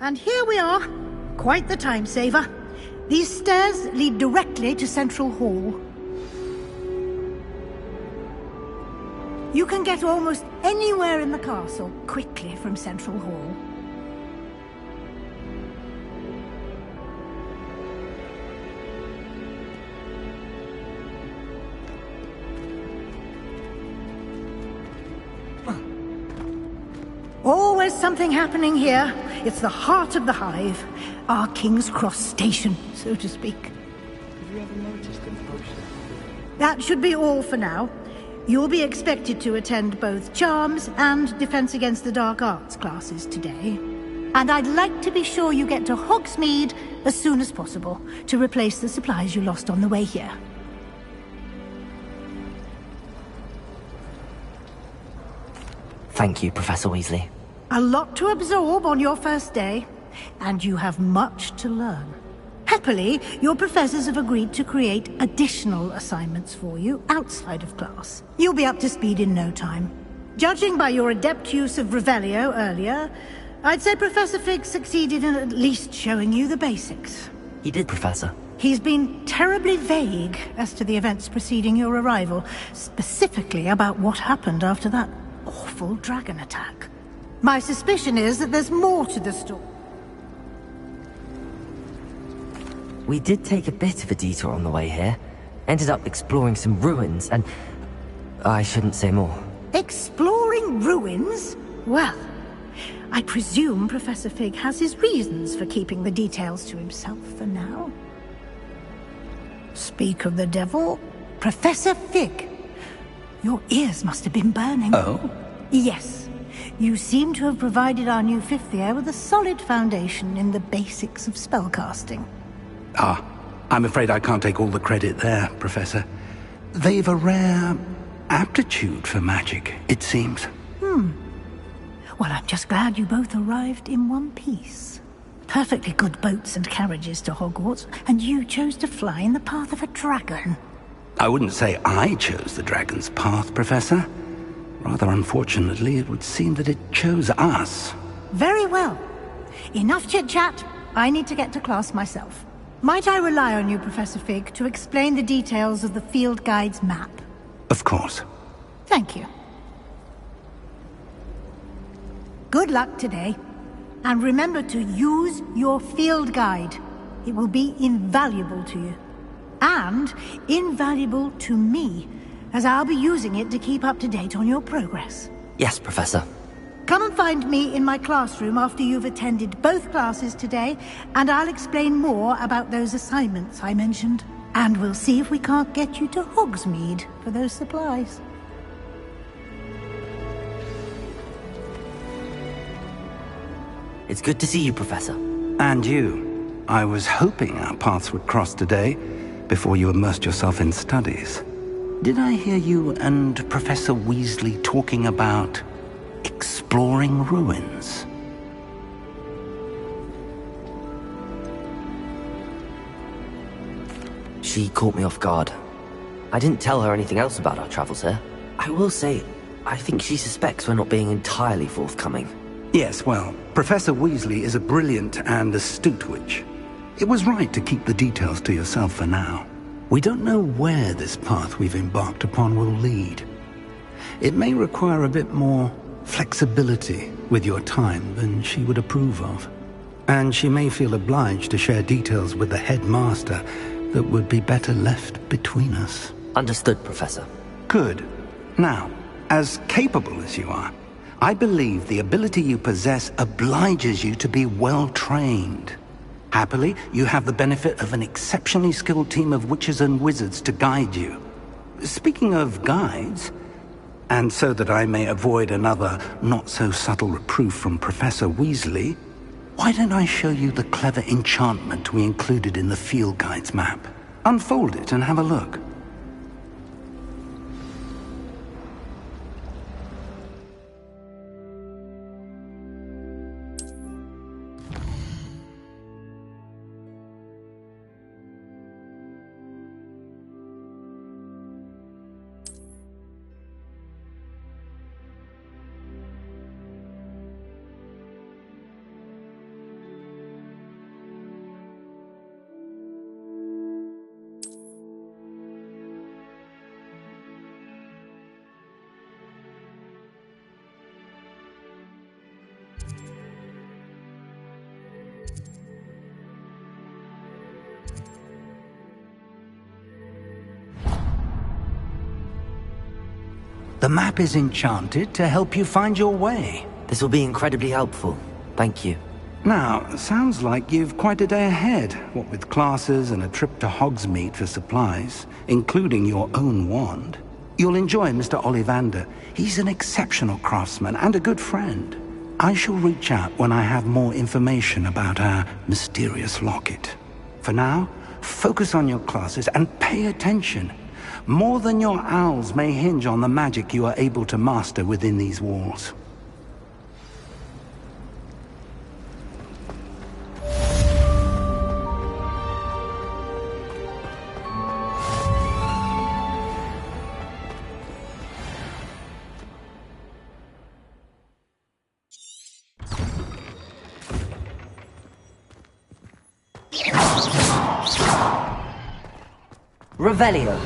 And here we are. Quite the time saver. These stairs lead directly to Central Hall. You can get almost anywhere in the castle quickly from Central Hall. Always something happening here. It's the heart of the Hive. Our King's Cross station, so to speak. Have you ever noticed him post? That should be all for now. You'll be expected to attend both Charms and Defense Against the Dark Arts classes today. And I'd like to be sure you get to Hogsmeade as soon as possible to replace the supplies you lost on the way here. Thank you, Professor Weasley. A lot to absorb on your first day, and you have much to learn. Happily, your professors have agreed to create additional assignments for you outside of class. You'll be up to speed in no time. Judging by your adept use of Revelio earlier, I'd say Professor Fig succeeded in at least showing you the basics. He did, Professor. He's been terribly vague as to the events preceding your arrival, specifically about what happened after that awful dragon attack. My suspicion is that there's more to the story. We did take a bit of a detour on the way here. Ended up exploring some ruins, and I shouldn't say more. Exploring ruins? Well, I presume Professor Fig has his reasons for keeping the details to himself for now. Speak of the devil, Professor Fig. Your ears must have been burning. Oh? Yes. You seem to have provided our new fifth year with a solid foundation in the basics of spellcasting. Ah, I'm afraid I can't take all the credit there, Professor. They've a rare aptitude for magic, it seems. Well, I'm just glad you both arrived in one piece. Perfectly good boats and carriages to Hogwarts, and you chose to fly in the path of a dragon. I wouldn't say I chose the dragon's path, Professor. Rather unfortunately, it would seem that it chose us. Very well. Enough chit-chat. I need to get to class myself. Might I rely on you, Professor Fig, to explain the details of the field guide's map? Of course. Thank you. Good luck today. And remember to use your field guide. It will be invaluable to you. And invaluable to me, as I'll be using it to keep up to date on your progress. Yes, Professor. Come and find me in my classroom after you've attended both classes today, and I'll explain more about those assignments I mentioned. And we'll see if we can't get you to Hogsmeade for those supplies. It's good to see you, Professor. And you. I was hoping our paths would cross today, before you immersed yourself in studies. Did I hear you and Professor Weasley talking about exploring ruins? She caught me off guard. I didn't tell her anything else about our travels here. I will say, I think she suspects we're not being entirely forthcoming. Yes, well, Professor Weasley is a brilliant and astute witch. It was right to keep the details to yourself for now. We don't know where this path we've embarked upon will lead. It may require a bit more flexibility with your time than she would approve of. And she may feel obliged to share details with the headmaster that would be better left between us. Understood, Professor. Good. Now, as capable as you are, I believe the ability you possess obliges you to be well-trained. Happily, you have the benefit of an exceptionally skilled team of witches and wizards to guide you. Speaking of guides, and so that I may avoid another not-so-subtle reproof from Professor Weasley, why don't I show you the clever enchantment we included in the field guide's map? Unfold it and have a look. The map is enchanted to help you find your way. This will be incredibly helpful. Thank you. Now, sounds like you've quite a day ahead, what with classes and a trip to Hogsmeade for supplies, including your own wand. You'll enjoy Mr. Ollivander. He's an exceptional craftsman and a good friend. I shall reach out when I have more information about our mysterious locket. For now, focus on your classes and pay attention. More than your owls may hinge on the magic you are able to master within these walls. Revelio.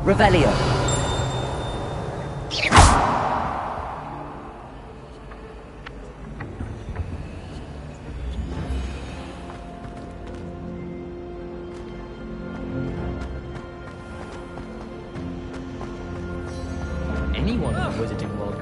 Revelio. Anyone in the wizarding world.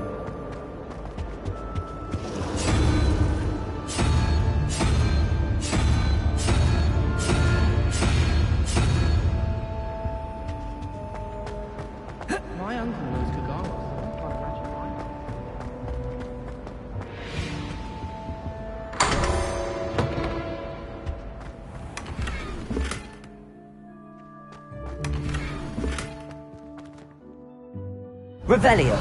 My uncle knows Kagawa. Revelio.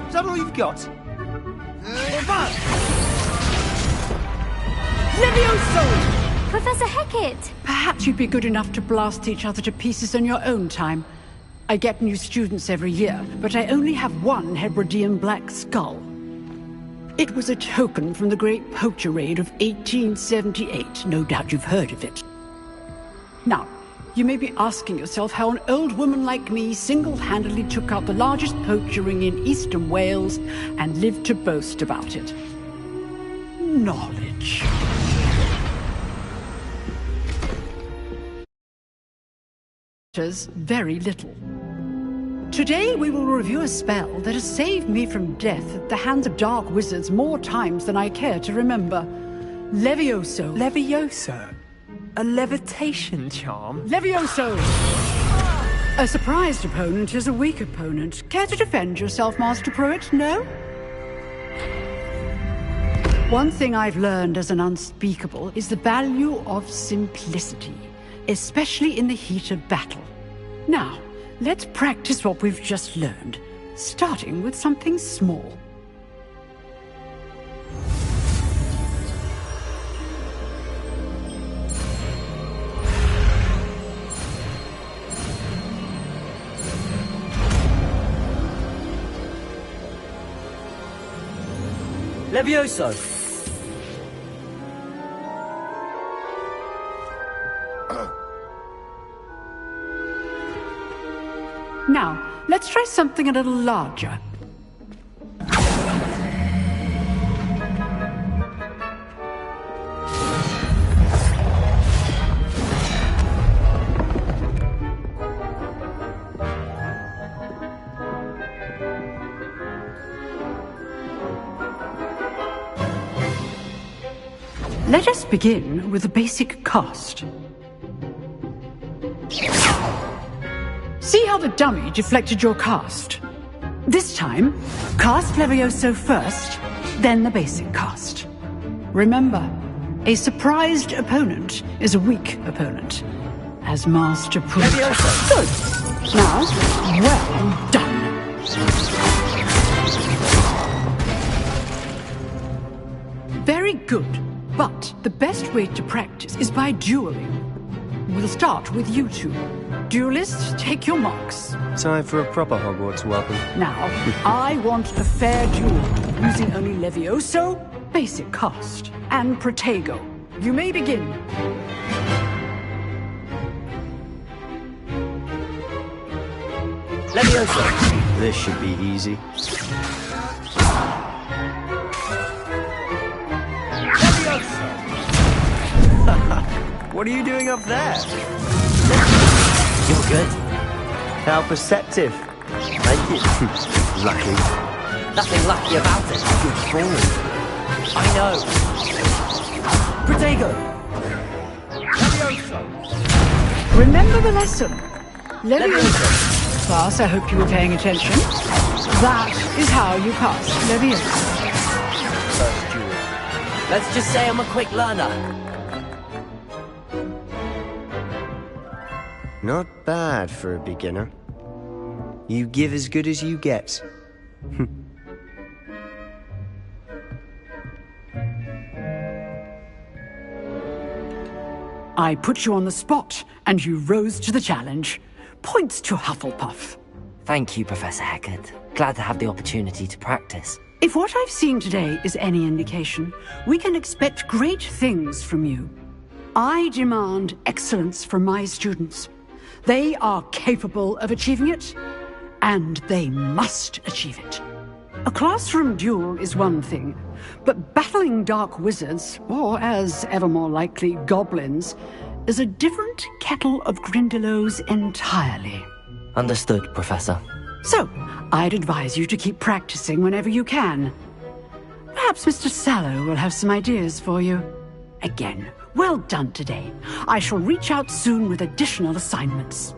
Is that all you've got? Levioso! Professor Hecat! Perhaps you'd be good enough to blast each other to pieces in your own time. I get new students every year, but I only have one Hebridean black skull. It was a token from the Great Poacher Raid of 1878. No doubt you've heard of it. Now, you may be asking yourself how an old woman like me single-handedly took out the largest poacher ring in eastern Wales and lived to boast about it. Knowledge. Very little. Today we will review a spell that has saved me from death at the hands of dark wizards more times than I care to remember. Levioso. Levioso? A levitation charm? Levioso! A surprised opponent is a weak opponent. Care to defend yourself, Master Pruitt? No? One thing I've learned as an unspeakable is the value of simplicity, especially in the heat of battle. Now, let's practice what we've just learned, starting with something small. Levioso! Now, let's try something a little larger. Let us begin with a basic cast. See how the dummy deflected your cast? This time, cast Levioso first, then the basic cast. Remember, a surprised opponent is a weak opponent, as Master Pruitt. Good. Now, well done. Very good. But the best way to practice is by dueling. We'll start with you two. Duelists, take your marks. Time for a proper Hogwarts welcome. Now, I want a fair duel, using only Levioso, basic cast, and Protego. You may begin. Levioso! This should be easy. What are you doing up there? You're good. How perceptive. Thank you. Lucky. Nothing lucky about it. Good falling. I know. Protego! Remember the lesson. Leviosa. Class, I hope you were paying attention. That is how you pass Leviosa. First duel. Let's just say I'm a quick learner. Not bad for a beginner. You give as good as you get. I put you on the spot, and you rose to the challenge. Points to Hufflepuff. Thank you, Professor Hecat. Glad to have the opportunity to practice. If what I've seen today is any indication, we can expect great things from you. I demand excellence from my students. They are capable of achieving it, and they must achieve it. A classroom duel is one thing, but battling dark wizards, or as ever more likely, goblins, is a different kettle of Grindylows entirely. Understood, Professor. So, I'd advise you to keep practicing whenever you can. Perhaps Mr. Sallow will have some ideas for you. Again, well done today. I shall reach out soon with additional assignments.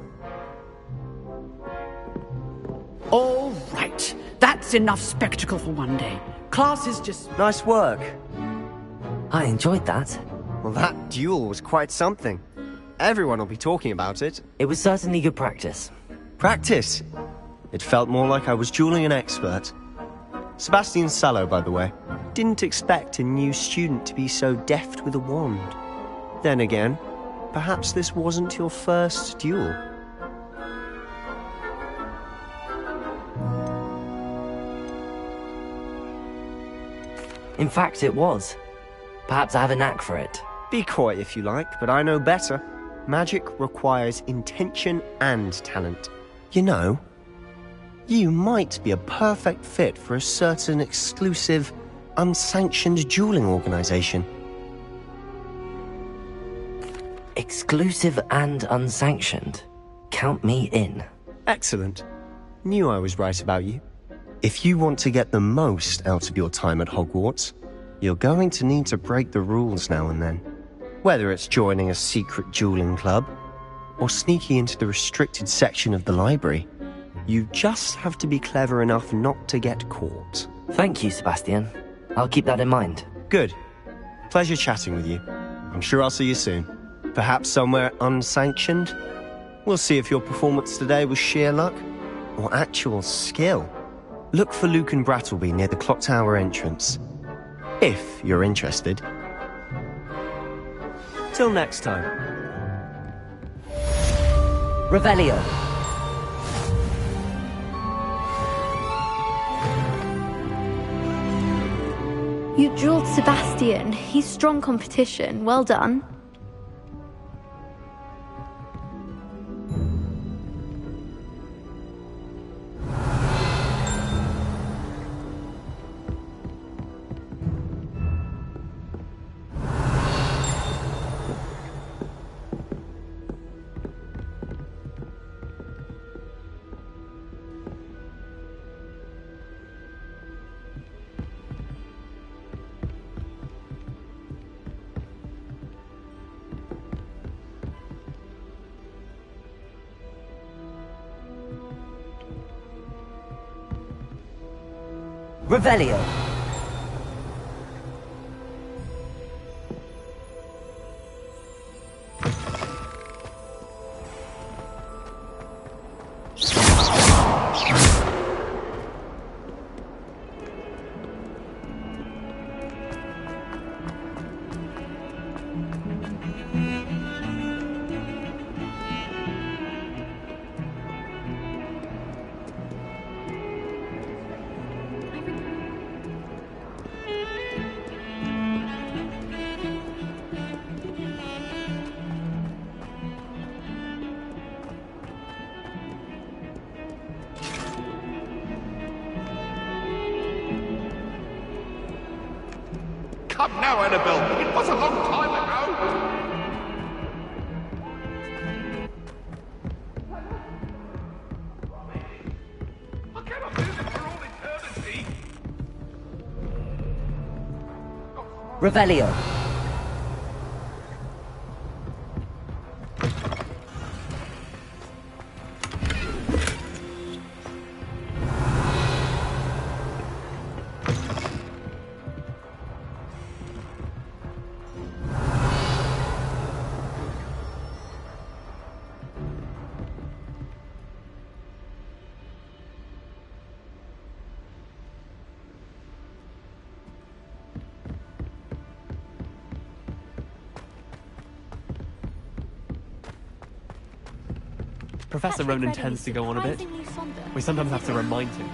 All right. That's enough spectacle for one day. Class is just... Nice work. I enjoyed that. Well, that duel was quite something. Everyone will be talking about it. It was certainly good practice. Practice? It felt more like I was dueling an expert. Sebastian Sallow, by the way. Didn't expect a new student to be so deft with a wand. Then again, perhaps this wasn't your first duel. In fact, it was. Perhaps I have a knack for it. Be coy if you like, but I know better. Magic requires intention and talent. You know, you might be a perfect fit for a certain exclusive, unsanctioned dueling organization. Exclusive and unsanctioned? Count me in. Excellent. Knew I was right about you. If you want to get the most out of your time at Hogwarts, you're going to need to break the rules now and then. Whether it's joining a secret dueling club, or sneaking into the restricted section of the library, you just have to be clever enough not to get caught. Thank you, Sebastian. I'll keep that in mind. Good. Pleasure chatting with you. I'm sure I'll see you soon. Perhaps somewhere unsanctioned? We'll see if your performance today was sheer luck, or actual skill. Look for Lucan Brattleby near the Clock Tower entrance. If you're interested. Till next time. Revelio. You dueled Sebastian. He's strong competition. Well done. Revelio. Come now, Annabelle. It was a long time ago. I cannot do this for all eternity. Revelio. Professor Ronan Freddy tends is to go on a bit. surprisingly somber. We sometimes have to remind him.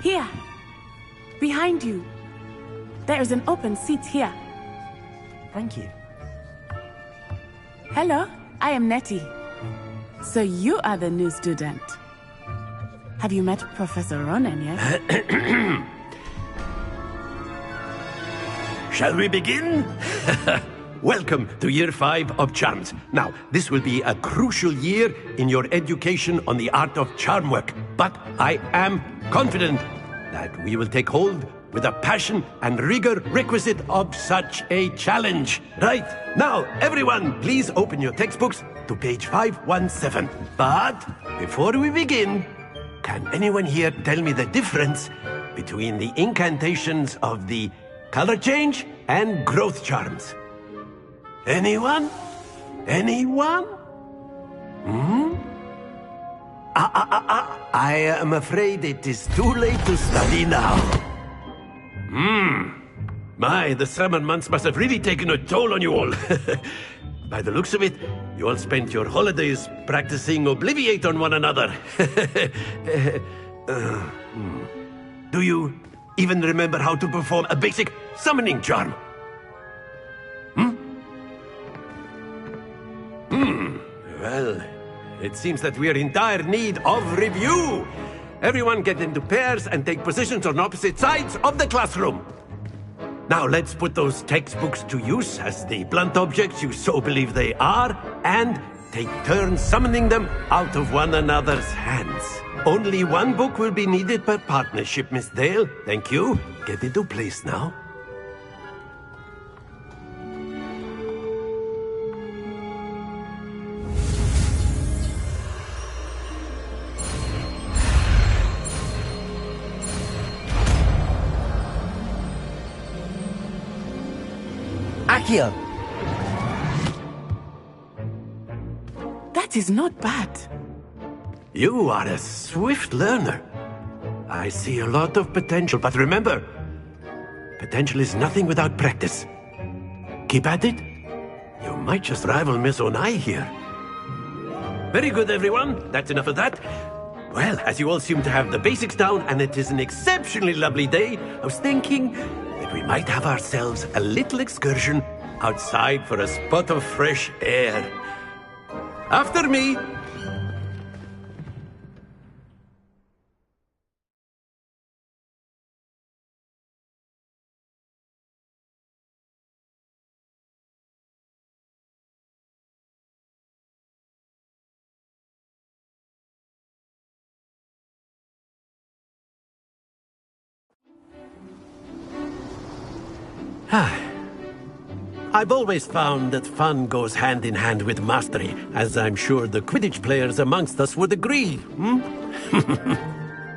Here. Behind you. There is an open seat here. Thank you. Hello, I am Nettie. So you are the new student. Have you met Professor Ronan yet? Shall we begin? Welcome to Year 5 of Charms. Now, this will be a crucial year in your education on the art of charm work, but I am confident that we will take hold with the passion and rigor requisite of such a challenge. Right, now, everyone, please open your textbooks to page 517. But before we begin, can anyone here tell me the difference between the incantations of the color change and growth charms? Anyone? Anyone? I am afraid it is too late to study now. My, the summer months must have really taken a toll on you all. By the looks of it, you all spent your holidays practicing Obliviate on one another. Do you even remember how to perform a basic summoning charm? Well, it seems that we are in dire need of review. Everyone get into pairs and take positions on opposite sides of the classroom. Now let's put those textbooks to use as the blunt objects you so believe they are, and take turns summoning them out of one another's hands. Only one book will be needed per partnership, Miss Dale. Thank you. Get into place now. Accio! That is not bad. You are a swift learner. I see a lot of potential, but remember, potential is nothing without practice. Keep at it. You might just rival Miss Onai here. Very good, everyone. That's enough of that. Well, as you all seem to have the basics down, and it is an exceptionally lovely day, I was thinking that we might have ourselves a little excursion outside for a spot of fresh air. After me. I've always found that fun goes hand in hand with mastery, as I'm sure the Quidditch players amongst us would agree.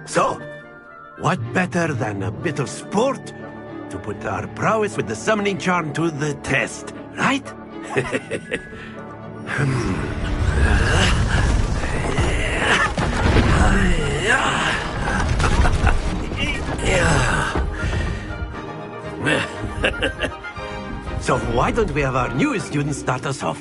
So, what better than a bit of sport to put our prowess with the summoning charm to the test, right? So why don't we have our newest students start us off?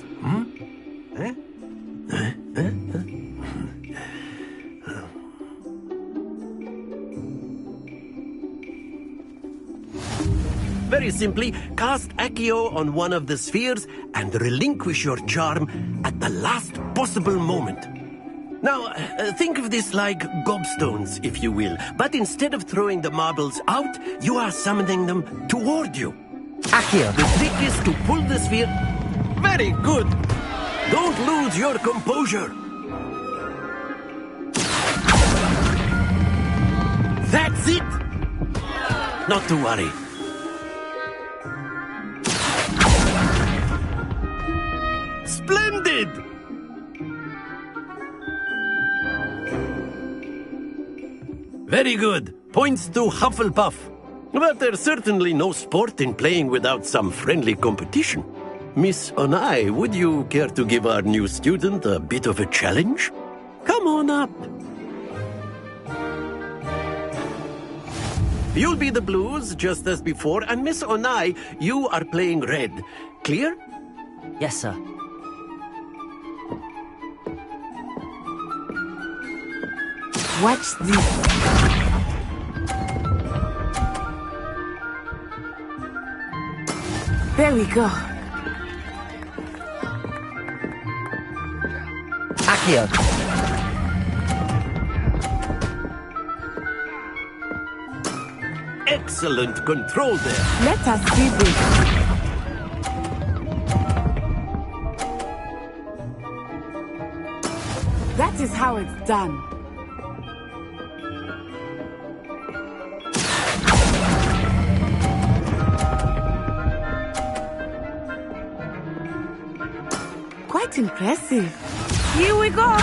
Very simply, cast Accio on one of the spheres and relinquish your charm at the last possible moment. Now, think of this like gobstones, if you will, but instead of throwing the marbles out, you are summoning them toward you. Accio! The trick is to pull the sphere. Very good! Don't lose your composure. That's it! Not to worry. Splendid! Very good. Points to Hufflepuff. But there's certainly no sport in playing without some friendly competition. Miss Onai, would you care to give our new student a bit of a challenge? Come on up. You'll be the blues, just as before, and Miss Onai, you are playing red. Clear? Yes, sir. Watch this. There we go. Accio. Excellent control there. Let us see this. That is how it's done. Quite impressive. Here we go.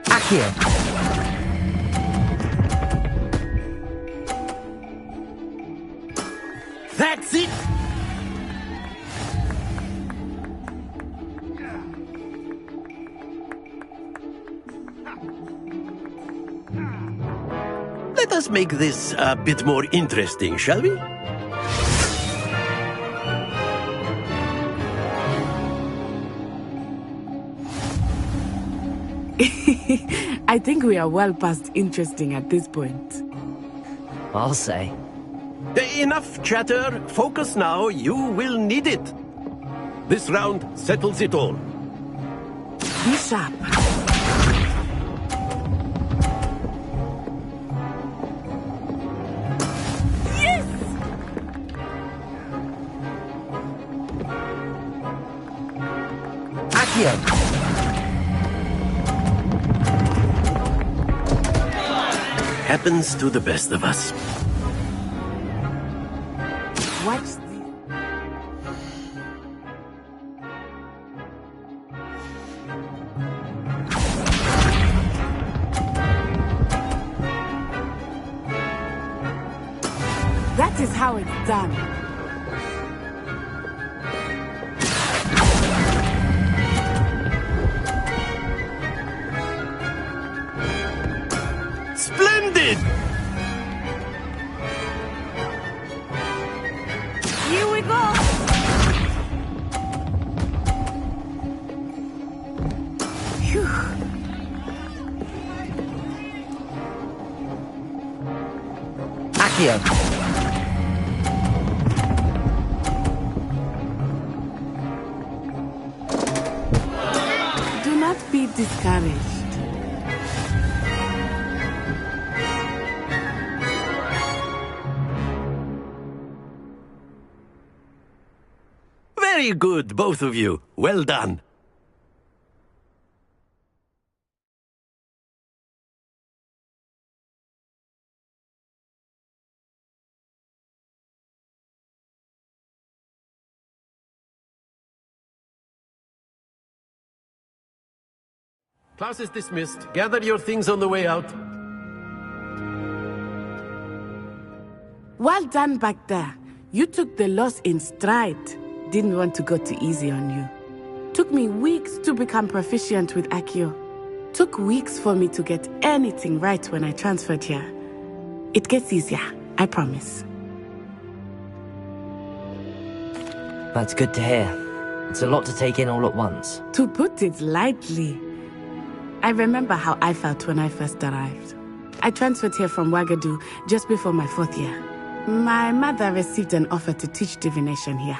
Accio. That's it! Let us make this a bit more interesting, shall we? I think we are well past interesting at this point. I'll say. Enough chatter. Focus now. You will need it. This round settles it all. Be sharp. Yes! Accio. Happens to the best of us. Watch this. That is how it's done. Splendid! Here we go. Phew. Accio. Do not be discouraged. Very good, both of you. Well done. Class is dismissed. Gather your things on the way out. Well done back there. You took the loss in stride. Didn't want to go too easy on you. Took me weeks to become proficient with Accio. Took weeks for me to get anything right when I transferred here. It gets easier, I promise. That's good to hear. It's a lot to take in all at once. To put it lightly, I remember how I felt when I first arrived. I transferred here from Wagadu just before my 4th year. My mother received an offer to teach divination here.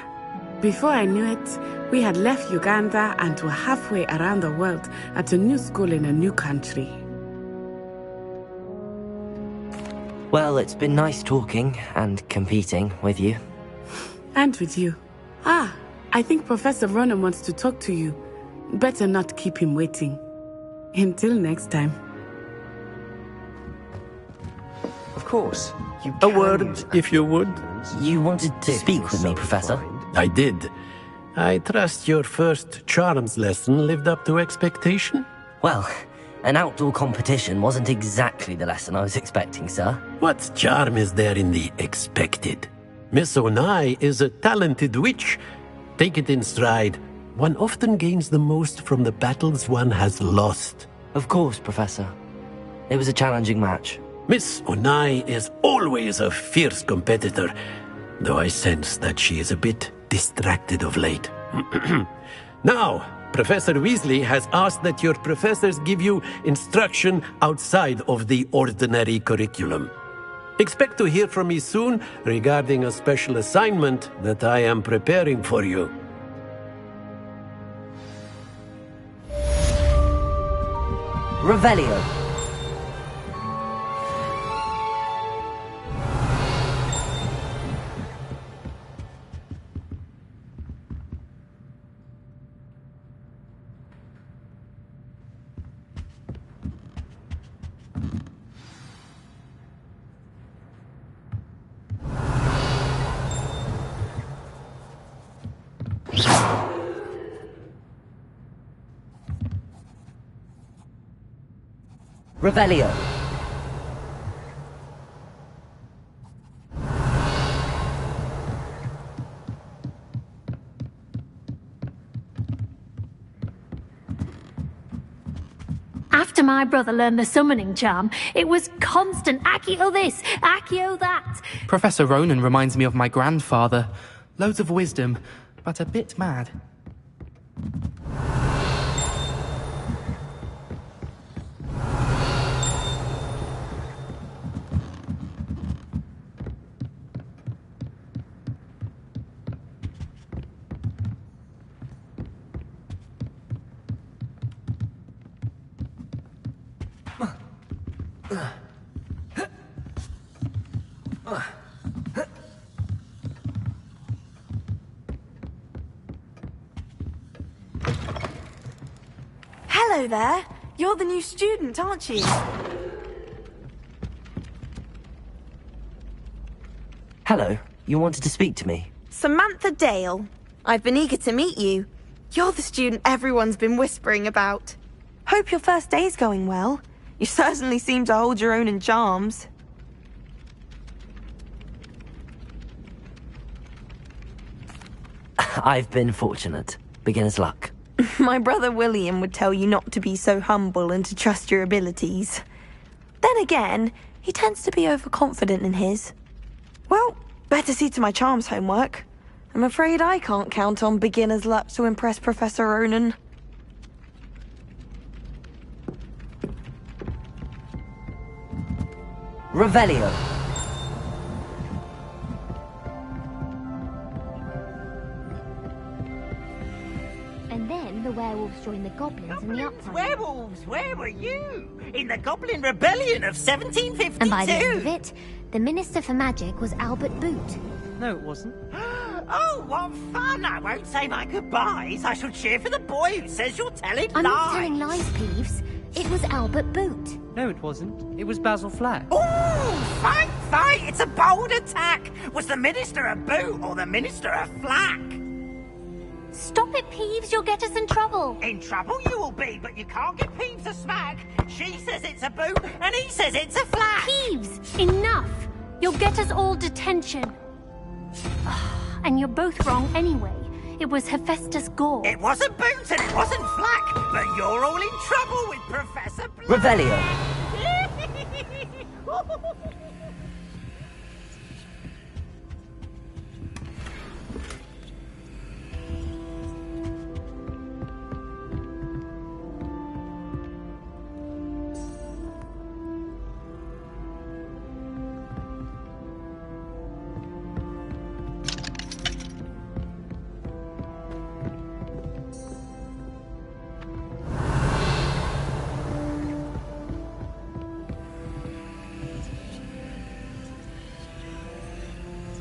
Before I knew it, we had left Uganda and were halfway around the world at a new school in a new country. Well, it's been nice talking and competing with you. And with you. Ah, I think Professor Ronan wants to talk to you. Better not keep him waiting. Until next time. Of course. A word, if you would. You wanted to speak with me, Professor? I did. I trust your first charms lesson lived up to expectation? Well, an outdoor competition wasn't exactly the lesson I was expecting, sir. What charm is there in the expected? Miss Onai is a talented witch, Take it in stride. One often gains the most from the battles one has lost. Of course, Professor. It was a challenging match. Miss Onai is always a fierce competitor, though I sense that she is a bit distracted of late. Now, Professor Weasley has asked that your professors give you instruction outside of the ordinary curriculum. Expect to hear from me soon regarding a special assignment that I am preparing for you. Revelio. Revelio. After my brother learned the summoning charm, it was constant Accio this, Accio that. Professor Ronan reminds me of my grandfather. Loads of wisdom, but a bit mad. Hello there. You're the new student, aren't you? Hello. You wanted to speak to me? Samantha Dale. I've been eager to meet you. You're the student everyone's been whispering about. Hope your first day's going well. You certainly seem to hold your own in charms. I've been fortunate. Beginner's luck. My brother William would tell you not to be so humble and to trust your abilities. Then again, he tends to be overconfident in his. Well, better see to my charms homework. I'm afraid I can't count on beginner's luck to impress Professor Ronan. Revelio. And then the werewolves joined the goblins in the uprising. Werewolves, where were you? In the Goblin Rebellion of 1752? And by the end of it, the Minister for Magic was Albert Boot. No, it wasn't. Oh, what fun! I won't say my goodbyes. I shall cheer for the boy who says you're telling I'm lies. not telling lies, Peeves. It was Albert Boot. No, it wasn't. It was Basil Flack. Oh, fight! It's a bold attack. Was the Minister a boot or the Minister a flack? Stop it, Peeves. You'll get us in trouble. In trouble you will be, but you can't give Peeves a smack. She says it's a boot, and he says it's a flack. Peeves, enough. You'll get us all detention. And you're both wrong anyway. It was Hephaestus Gore. It wasn't boot and it wasn't flack, but you're all in trouble with Professor Black. Revelio.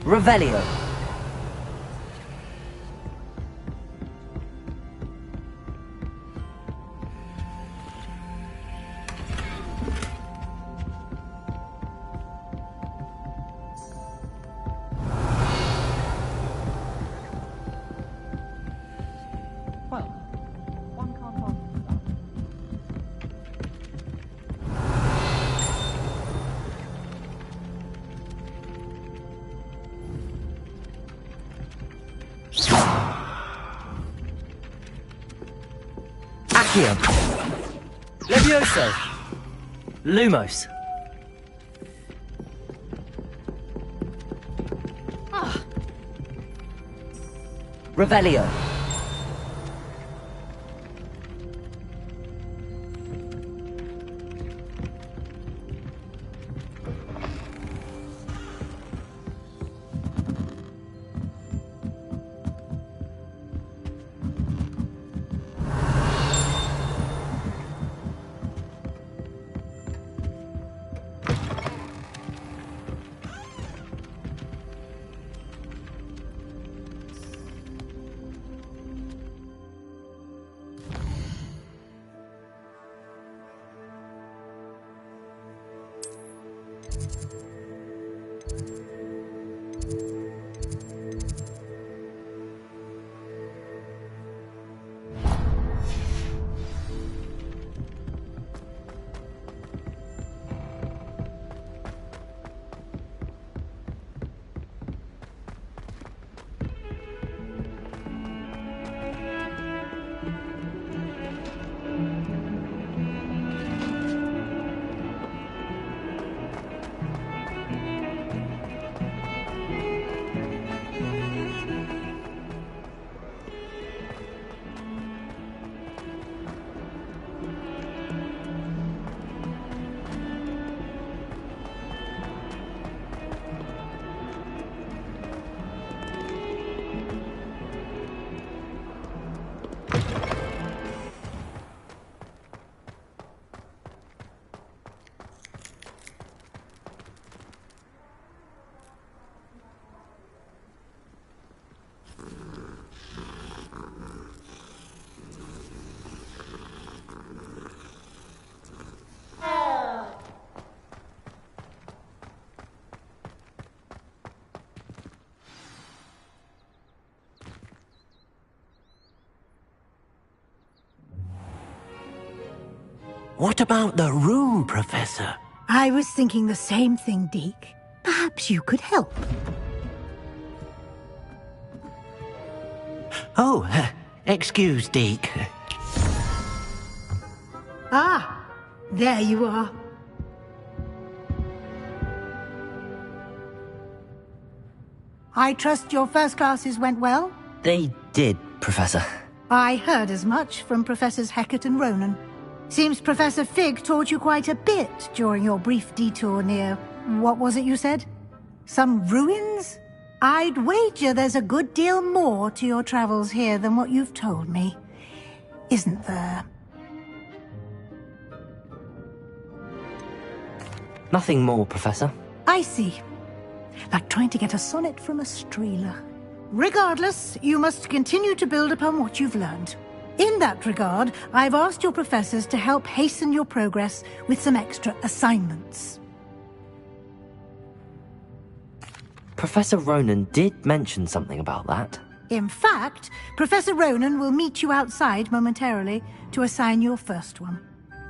Revelio. Well, one can't argue that. Accio. Levioso. Lumos. Revelio. What about the room, Professor? I was thinking the same thing, Deke. Perhaps you could help. Oh, excuse, Deke. Ah, there you are. I trust your first classes went well? They did, Professor. I heard as much from Professors Hecat and Ronan. Seems Professor Fig taught you quite a bit during your brief detour near... what was it you said? Some ruins? I'd wager there's a good deal more to your travels here than what you've told me. Isn't there? Nothing more, Professor. I see. Like trying to get a sonnet from a streeler. Regardless, you must continue to build upon what you've learned. In that regard, I've asked your professors to help hasten your progress with some extra assignments. Professor Ronan did mention something about that. In fact, Professor Ronan will meet you outside momentarily to assign your first one.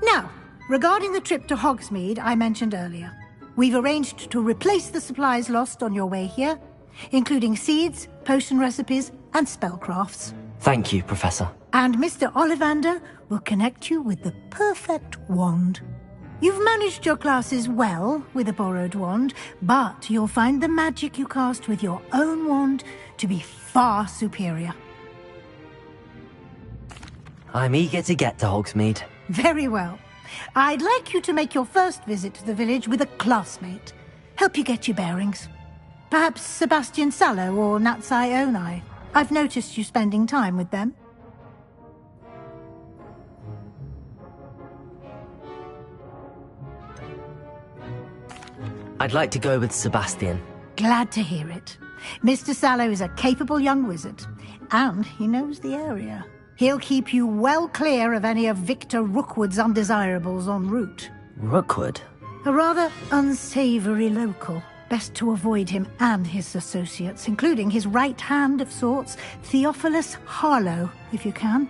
Now, regarding the trip to Hogsmeade I mentioned earlier, we've arranged to replace the supplies lost on your way here, including seeds, potion recipes, and spellcrafts. Thank you, Professor. And Mr. Ollivander will connect you with the perfect wand. You've managed your classes well with a borrowed wand, but you'll find the magic you cast with your own wand to be far superior. I'm eager to get to Hogsmeade. Very well. I'd like you to make your first visit to the village with a classmate. Help you get your bearings. Perhaps Sebastian Sallow or Natsai Onai. I've noticed you spending time with them. I'd like to go with Sebastian. Glad to hear it. Mr. Sallow is a capable young wizard, and he knows the area. He'll keep you well clear of any of Victor Rookwood's undesirables en route. Rookwood? A rather unsavory local. Best to avoid him and his associates, including his right hand of sorts, Theophilus Harlow, if you can.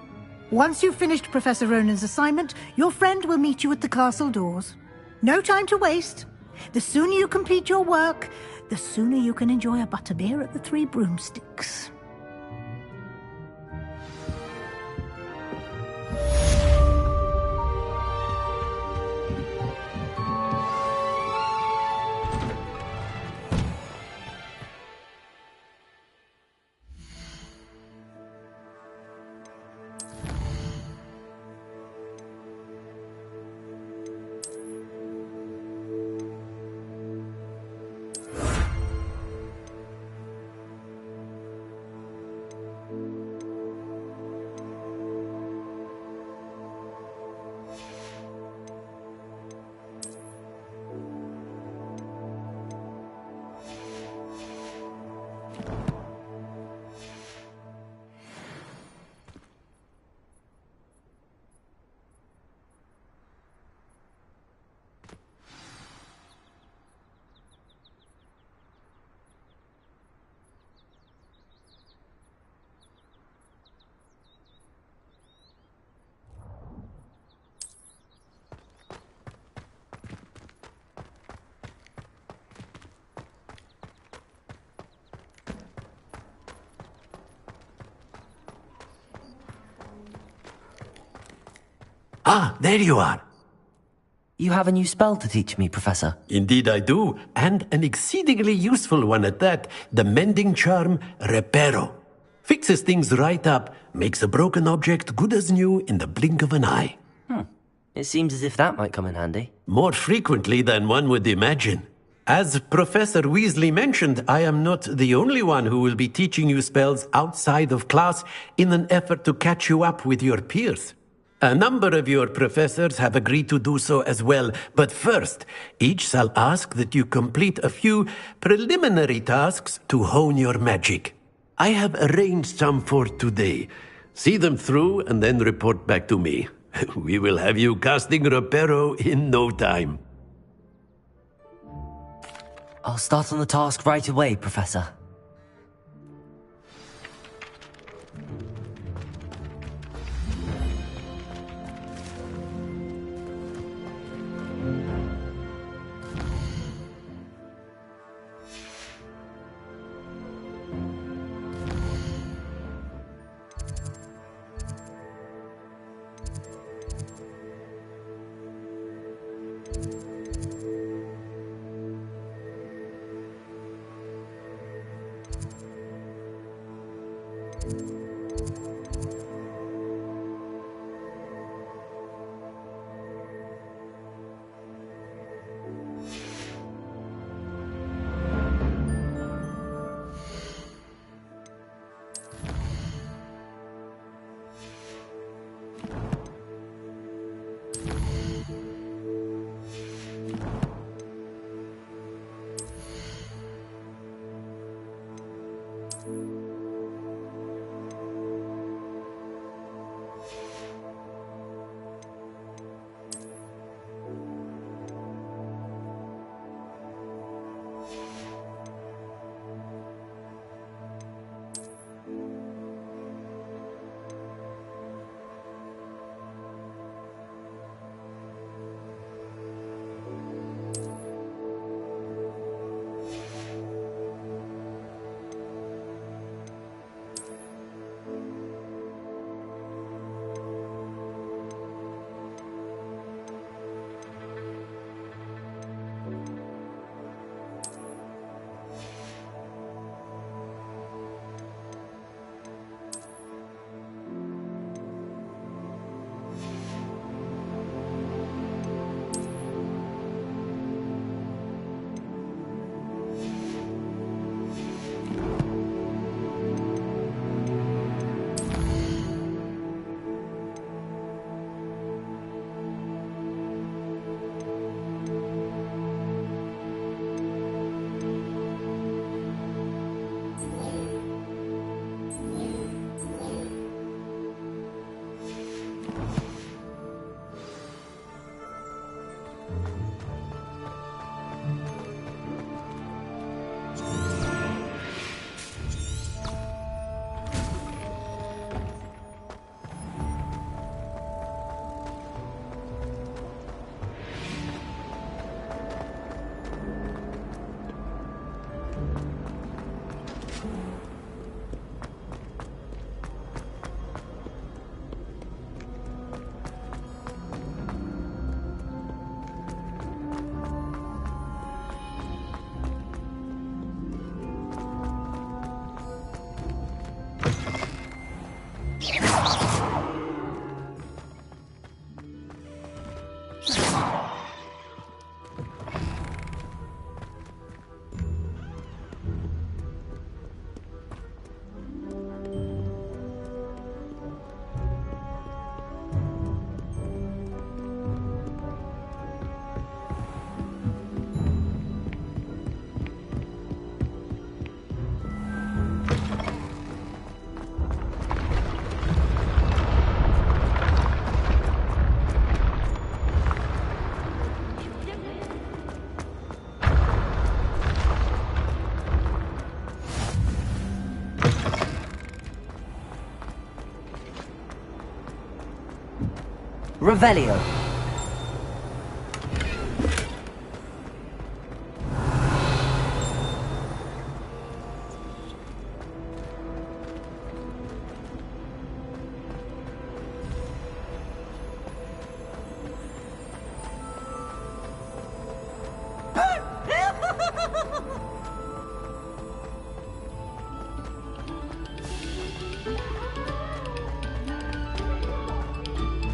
Once you've finished Professor Ronan's assignment, your friend will meet you at the castle doors. No time to waste. The sooner you complete your work, the sooner you can enjoy a butterbeer at the Three Broomsticks. Ah, there you are. You have a new spell to teach me, Professor. Indeed I do, and an exceedingly useful one at that. The mending charm, Reparo. Fixes things right up, makes a broken object good as new in the blink of an eye. It seems as if that might come in handy. More frequently than one would imagine. As Professor Weasley mentioned, I am not the only one who will be teaching you spells outside of class in an effort to catch you up with your peers. A number of your professors have agreed to do so as well, but first, each shall ask that you complete a few preliminary tasks to hone your magic. I have arranged some for today. See them through and then report back to me. We will have you casting Reparo in no time. I'll start on the task right away, Professor. Revelio.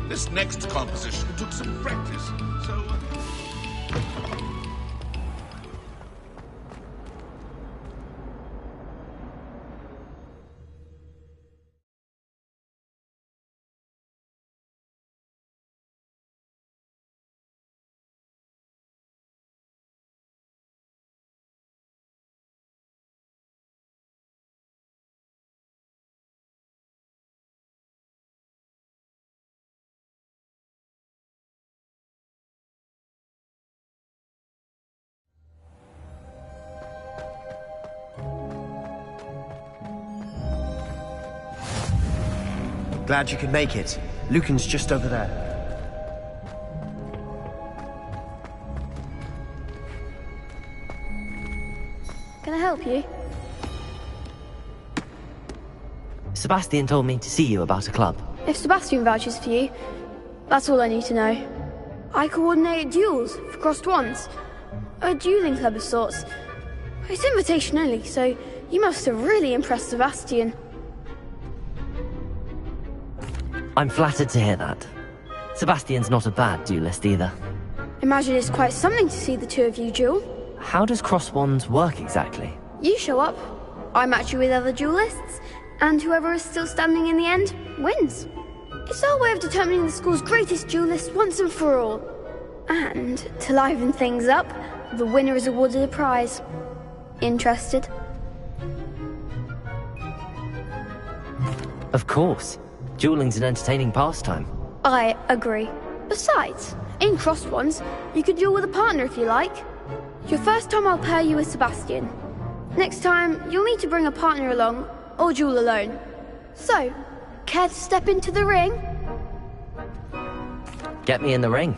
This next composition took some practice, so... Glad you could make it. Lucan's just over there. Can I help you? Sebastian told me to see you about a club. If Sebastian vouches for you, that's all I need to know. I coordinate duels for crossed ones. A dueling club of sorts. It's invitation only, so you must have really impressed Sebastian. I'm flattered to hear that. Sebastian's not a bad duelist either. Imagine it's quite something to see the two of you duel. How does cross wands work exactly? You show up, I match you with other duelists, and whoever is still standing in the end wins. It's our way of determining the school's greatest duelist once and for all. And to liven things up, the winner is awarded a prize. Interested? Of course. Dueling's an entertaining pastime. I agree. Besides, in crossed ones, you could duel with a partner if you like. Your first time I'll pair you with Sebastian. Next time, you'll need to bring a partner along, or duel alone. So, care to step into the ring? Get me in the ring.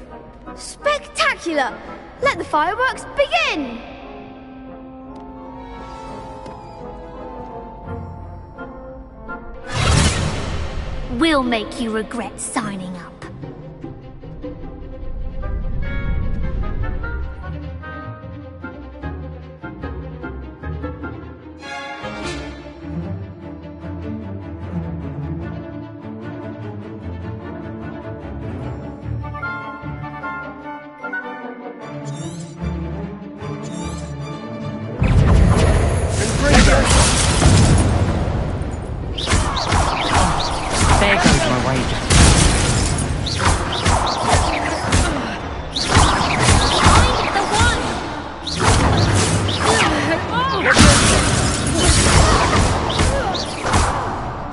Spectacular! Let the fireworks begin! We'll make you regret signing up. There goes my wager.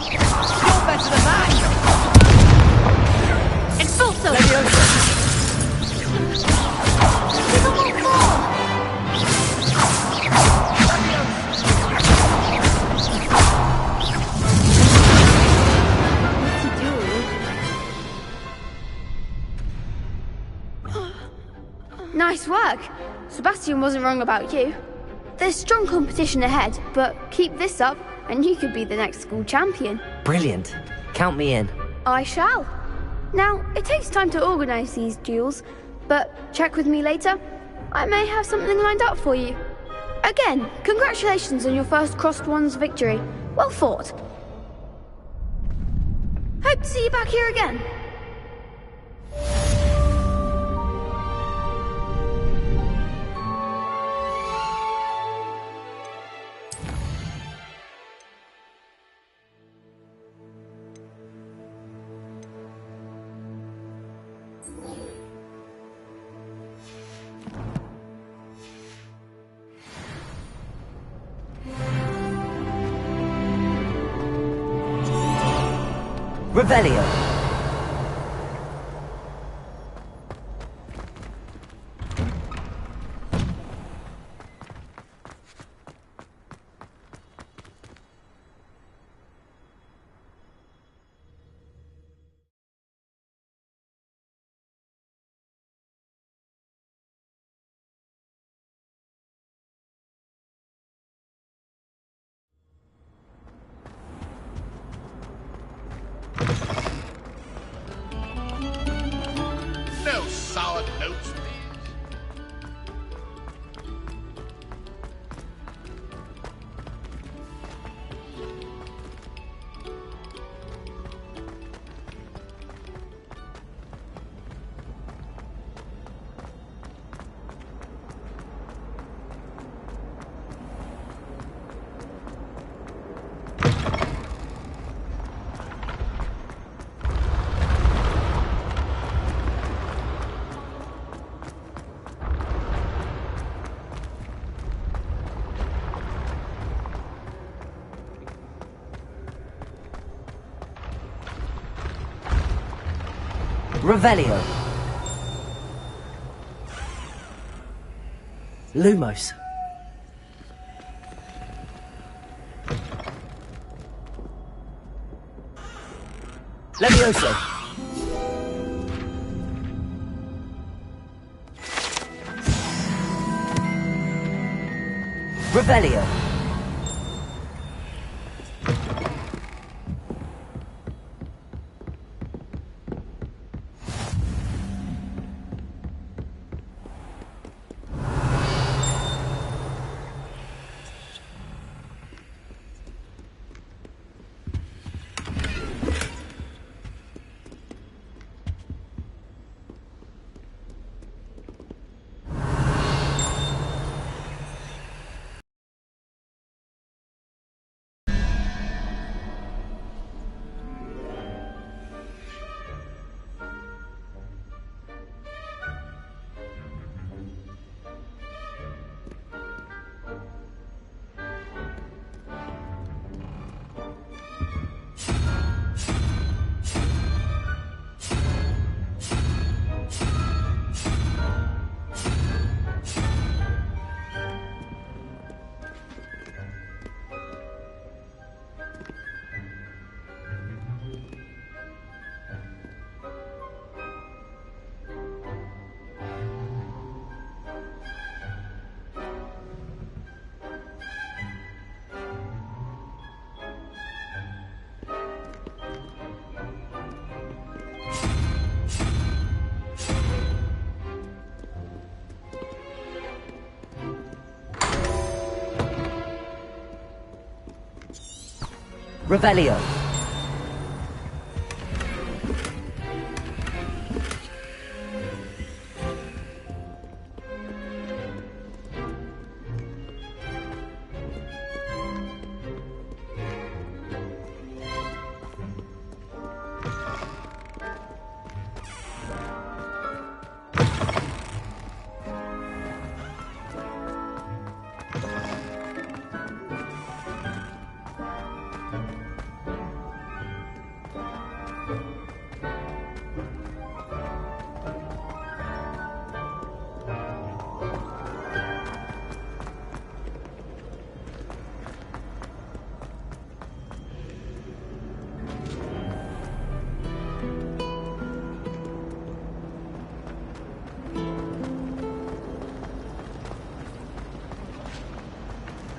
You're better than that! Expulso! Nice work. Sebastian wasn't wrong about you. There's strong competition ahead, but keep this up and you could be the next school champion. Brilliant. Count me in. I shall. Now, it takes time to organise these duels, but check with me later. I may have something lined up for you. Again, congratulations on your first crossed ones victory. Well fought. Hope to see you back here again. Revelio. Revelio. Lumos. Levioso. Revelio. Revelio.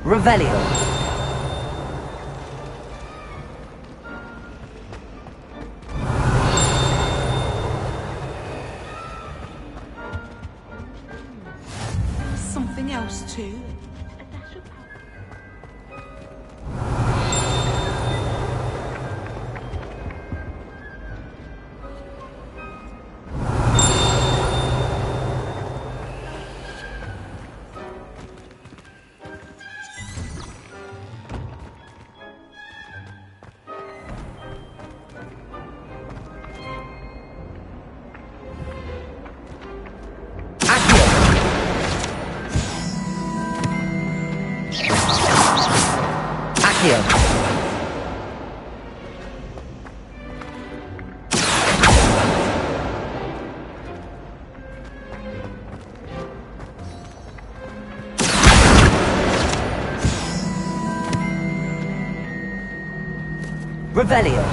Revelio. Something else too? Accio. Revelio.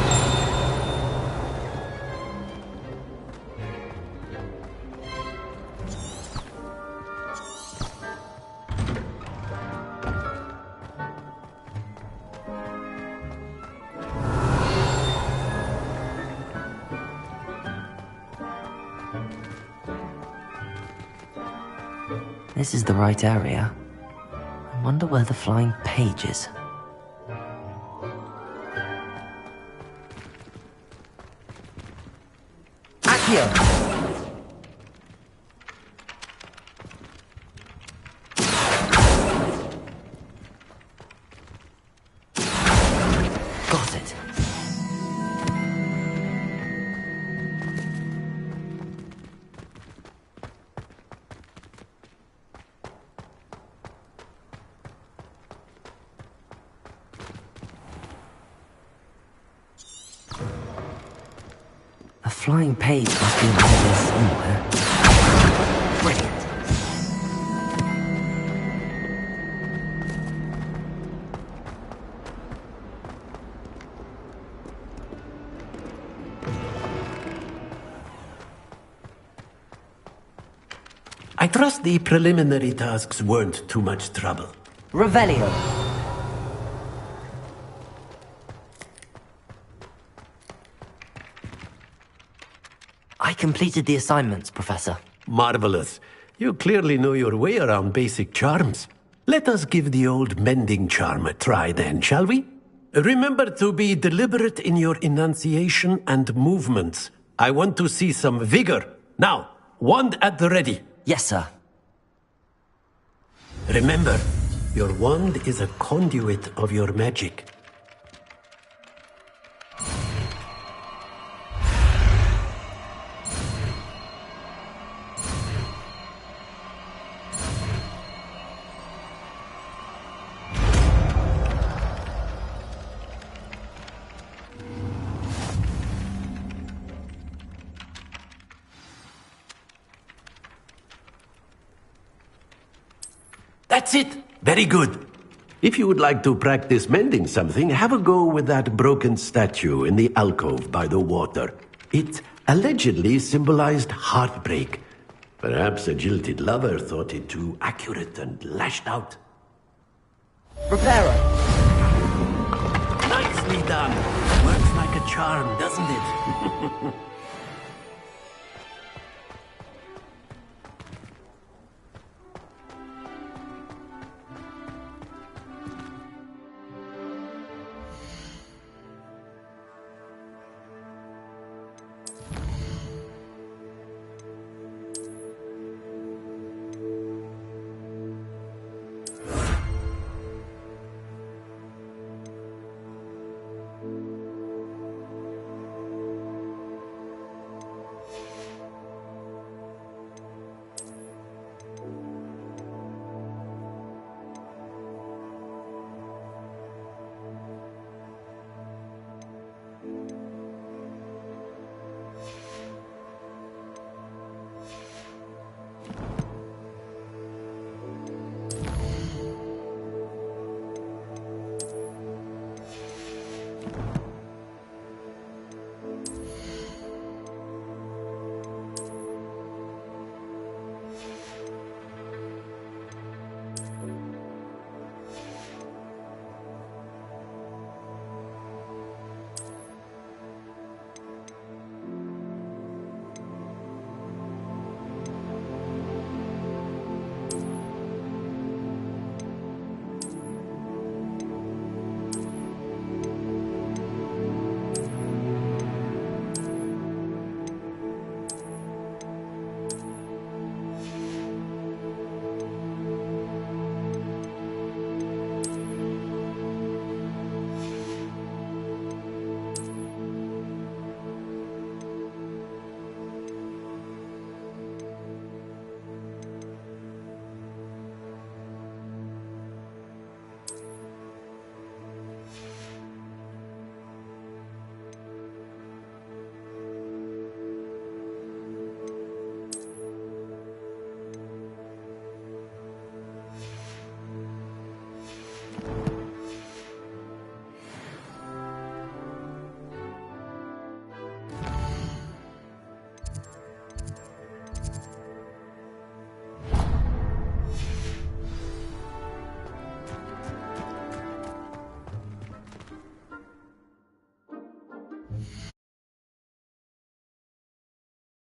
This is the right area. I wonder where the flying page is. Accio! Got it. flying page must be around here somewhere. Brilliant. I trust the preliminary tasks weren't too much trouble. Revelio. I completed the assignments, Professor. Marvelous. You clearly know your way around basic charms. Let us give the old mending charm a try then, shall we? Remember to be deliberate in your enunciation and movements. I want to see some vigor. Now, wand at the ready. Yes, sir. Remember, your wand is a conduit of your magic. That's it! Very good. If you would like to practice mending something, have a go with that broken statue in the alcove by the water. It allegedly symbolized heartbreak. Perhaps a jilted lover thought it too accurate and lashed out. Reparo. Nicely done. Works like a charm, doesn't it?